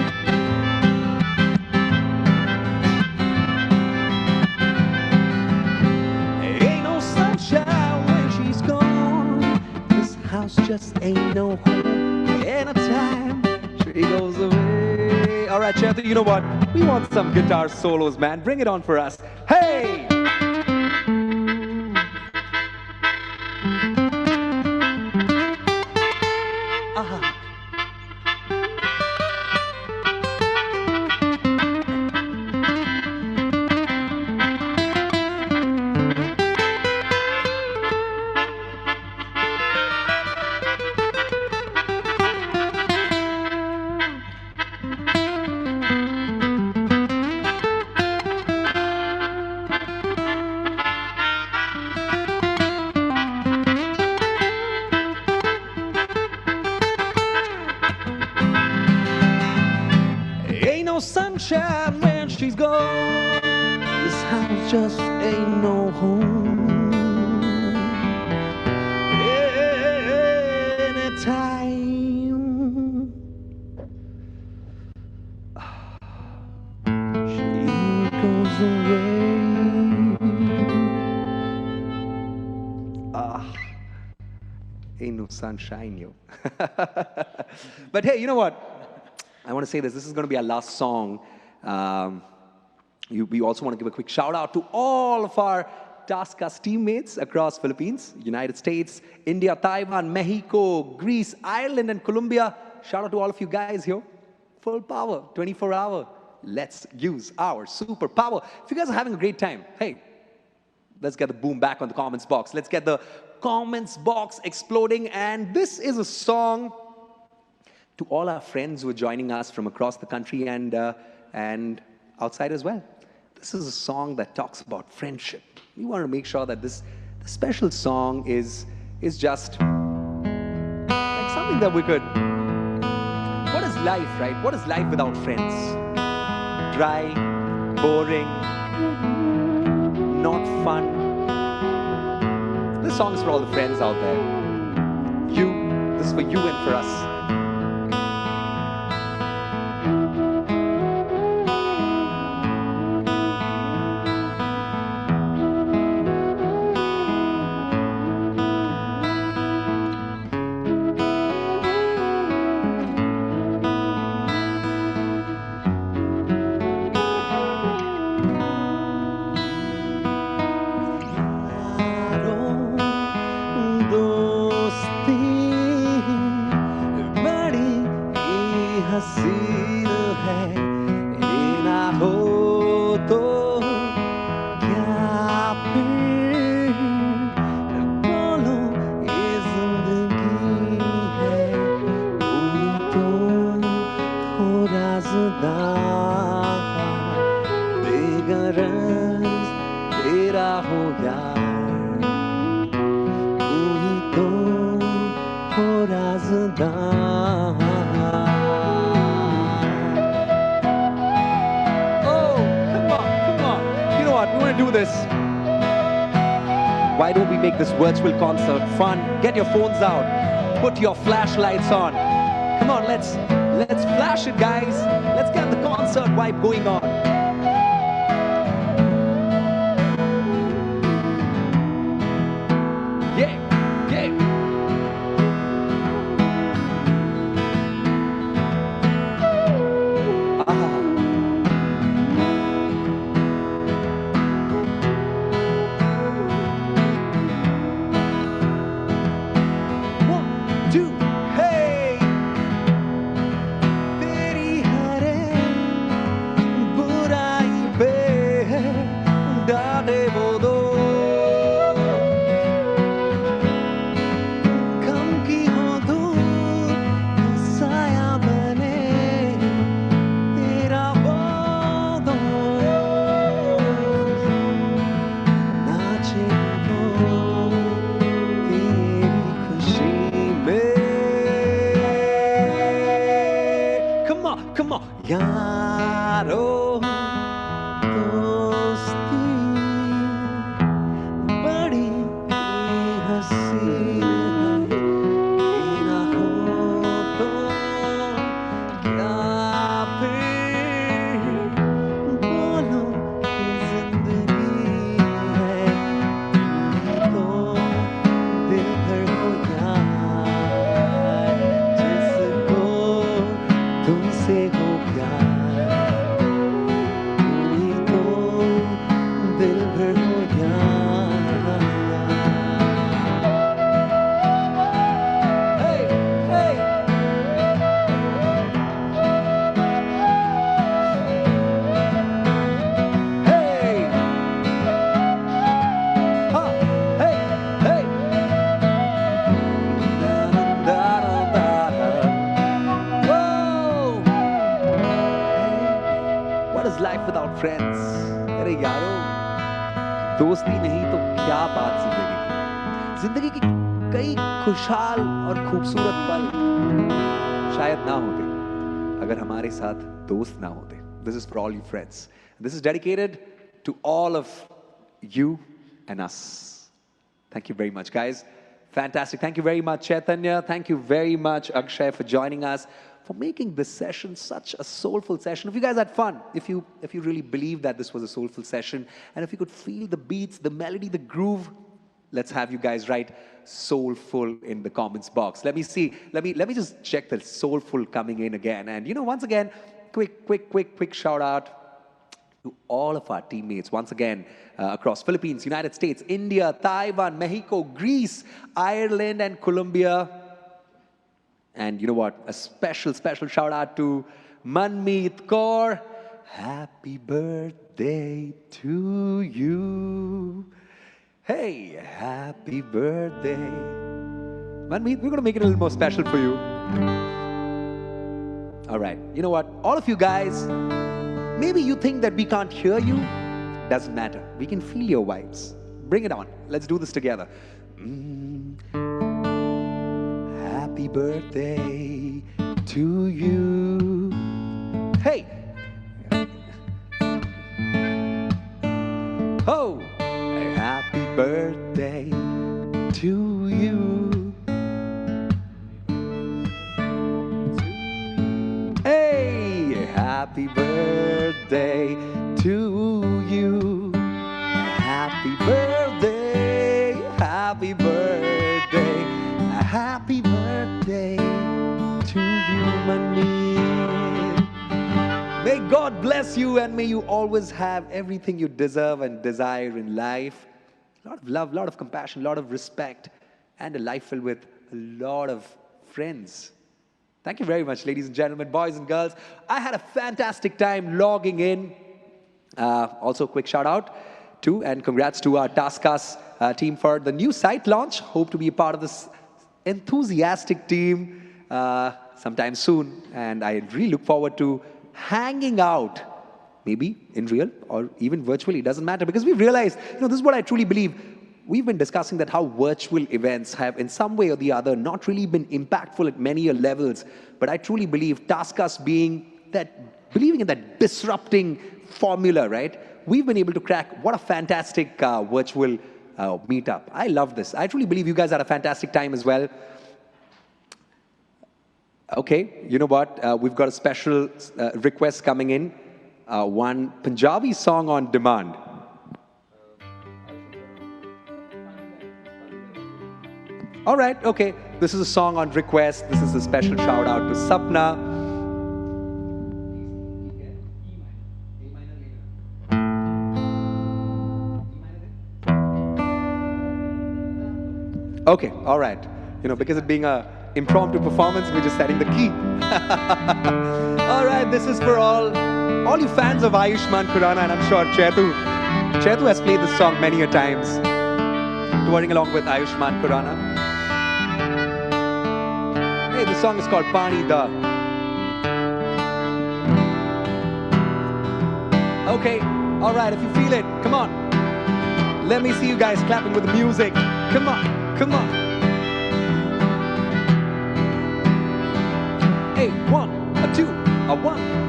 Ain't no sunshine when she's gone. This house just ain't no home anytime she goes away. All right, Chetu, you know what? We want some guitar solos, man. Bring it on for us. Hey! Ain't no sunshine when she's gone. This house just ain't no home anytime she goes away. Ain't no sunshine, yo. But hey, you know what? I want to say this. This is going to be our last song. We also want to give a quick shout out to all of our TaskUs teammates across Philippines, United States, India, Taiwan, Mexico, Greece, Ireland, and Colombia. Shout out to all of you guys here. Full power, 24-hour. Let's use our superpower. If you guys are having a great time, hey, let's get the boom back on the comments box. Let's get the comments box exploding. And this is a song to all our friends who are joining us from across the country and outside as well. This is a song that talks about friendship. We want to make sure that this special song is just like something that we could. What is life, right? What is life without friends? Dry, boring, not fun. This song is for all the friends out there. This is for you and for us. यार तू ही तो हो राज़दार Oh, come on, come on. You know what? We want to do this. Why don't we make this virtual concert fun? Get your phones out. Put your flashlights on. Come on, let's flash it, guys. Let's get the concert vibe going on. Yeah, yeah. Come on, यारो दोस्ती बड़ी हसीन है ना हो तो क्या फिर बोलो कि जिंदगी है तो दिल भर हो यार जिसको तुमसे हो प्यार तुम्ही तो दिल भर हो यार Hey, hey. Hey. Huh. Hey, hey. Da, da, da, da. Whoa. What is life without friends? अरे यारो दोस्ती नहीं तो क्या बात जिंदगी की कई खुशहाल और खूबसूरत पल शायद ना होते अगर हमारे साथ दोस्त ना होते. This is for all you friends. This is dedicated to all of you and us. Thank you very much, guys. Fantastic. Thank you very much, Chaitanya. Thank you very much, Akshay, for joining us, for making this session such a soulful session. If you guys had fun, if you really believe that this was a soulful session, and if you could feel the beats, the melody, the groove, let's have you guys write soulful in the comments box. Let me see. Let me just check the soulful coming in again. And you know, once again, quick shout out to all of our teammates once again across Philippines, United States, India, Taiwan, Mexico, Greece, Ireland, and Colombia. And you know what? A special shout out to Manmeet Kaur. Happy birthday to you. Hey, happy birthday. Manmeet, we're going to make it a little more special for you. All right. You know what? All of you guys, maybe you think that we can't hear you. Doesn't matter. We can feel your vibes. Bring it on. Let's do this together. Happy birthday to you. Hey. Oh. Happy birthday to you. Hey. Happy birthday to you. Happy birthday. Happy birthday. Happy birthday to you, Manmeet. May God bless you and may you always have everything you deserve and desire in life. A lot of love, a lot of compassion, a lot of respect, and a life filled with a lot of friends. Thank you very much, ladies and gentlemen, boys and girls. I had a fantastic time logging in. Also, a quick shout out to and congrats to our TaskUs team for the new site launch. Hope to be a part of this enthusiastic team sometime soon. And I really look forward to hanging out maybe in real or even virtually, doesn't matter, because we realize, this is what I truly believe. We've been discussing that how virtual events have in some way or the other not really been impactful at many levels, but I truly believe TaskUs believing in that disrupting formula, right? We've been able to crack what a fantastic virtual meetup. I love this. I truly believe you guys had a fantastic time as well. Okay, you know what? We've got a special request coming in. One Punjabi song on demand. All right, okay. This is a song on request. This is a special shout out to Sapna. Okay, all right. Because it being a impromptu performance, we're just setting the key. All right, this is for all you fans of Ayushmann Khurrana, and I'm sure Chetu has played this song many a times, touring along with Ayushmann Khurrana. Hey, this song is called Pani Da. Okay, all right, if you feel it, come on. Let me see you guys clapping with the music. Come on, come on. Hey, 1, a 2, a 1.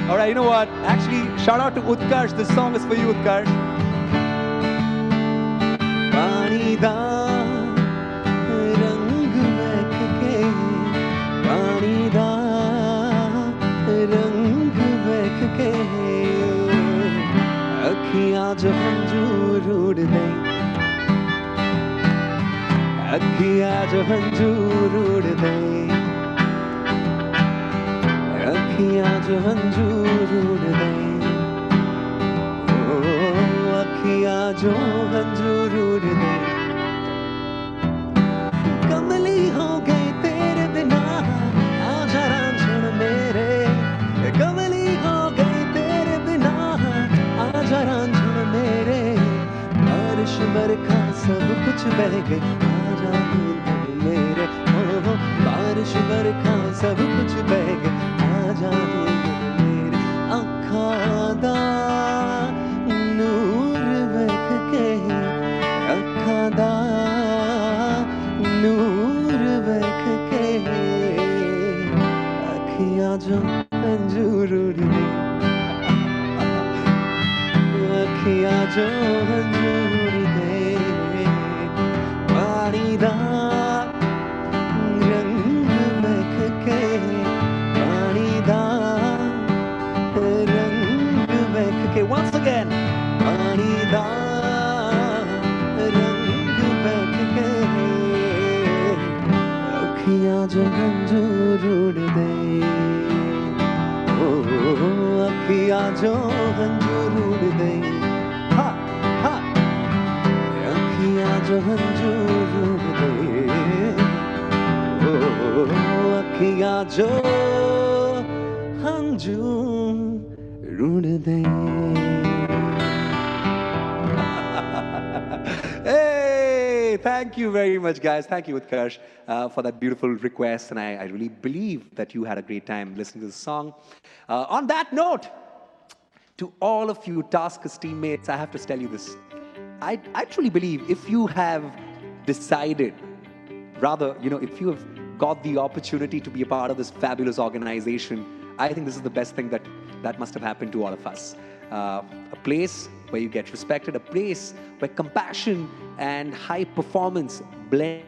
All right, you know what? Actually, shout out to Utkarsh. This song is for you, Utkarsh. Pani da rang vekh pani da rang vekh ke akhiyan jo hanjoor ud gayi akhiyan jo hanjoor ud gayi akhiyan jo hanjoor ud gayi oh akhiyan jo hanjoor ud gayi kamli ho gayi tere bina aaja ranjhan mere kamli ho gayi tere bina aaja ranjhan mere बारिश बरखा सब कुछ बह गई आजा नींद मेरे oh बारिश बरखा सब कुछ बह गई आजा नींद मेरे आँखां दा नूर वेख के आँखां दा नूर वेख के अखियां जो अंजूर उड़ गई अखियां जो अंजूर गए पानी दा रंग वेख के पानी दा रंग वेख के once again पानी दा रंग वेख के अखियां जो अंजूर उड़ गए ओ अखियां जो अंजूर उड़ गई जो हंजूर उड़ गए ओ अखियां जो हंजूर उड़ गए Hey, thank you very much, guys. Thank you, Utkarsh, for that beautiful request. And I really believe that you had a great time listening to the song. On that note, to all of you TaskUs teammates, I have to tell you this. I truly believe if you have decided, rather, if you have got the opportunity to be a part of this fabulous organization, I think this is the best thing that must have happened to all of us. A place where you get respected, a place where compassion and high performance blend.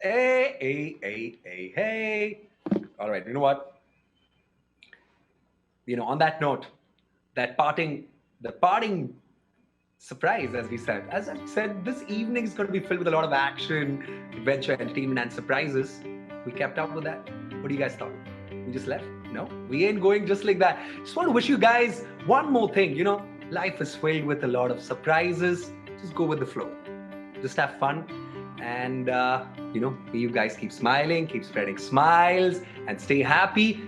Hey. All right, you know what? On that note, the parting surprise, as we said. As I said, this evening is going to be filled with a lot of action, adventure, entertainment, and surprises. We kept up with that. What do you guys thought? We just left? No, we ain't going just like that. Just want to wish you guys one more thing. Life is filled with a lot of surprises. Just go with the flow. Just have fun. And, may you guys keep smiling, keep spreading smiles, and stay happy.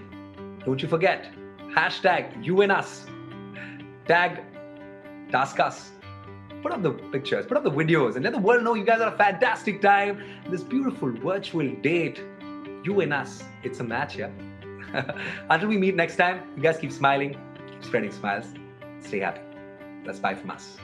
Don't you forget, #YouAndUs. Tag TaskUs. Put up the pictures, put up the videos, and let the world know you guys had a fantastic time. This beautiful virtual date. You and us. It's a match, yeah? Until we meet next time, you guys keep smiling, keep spreading smiles. Stay happy. That's bye from us.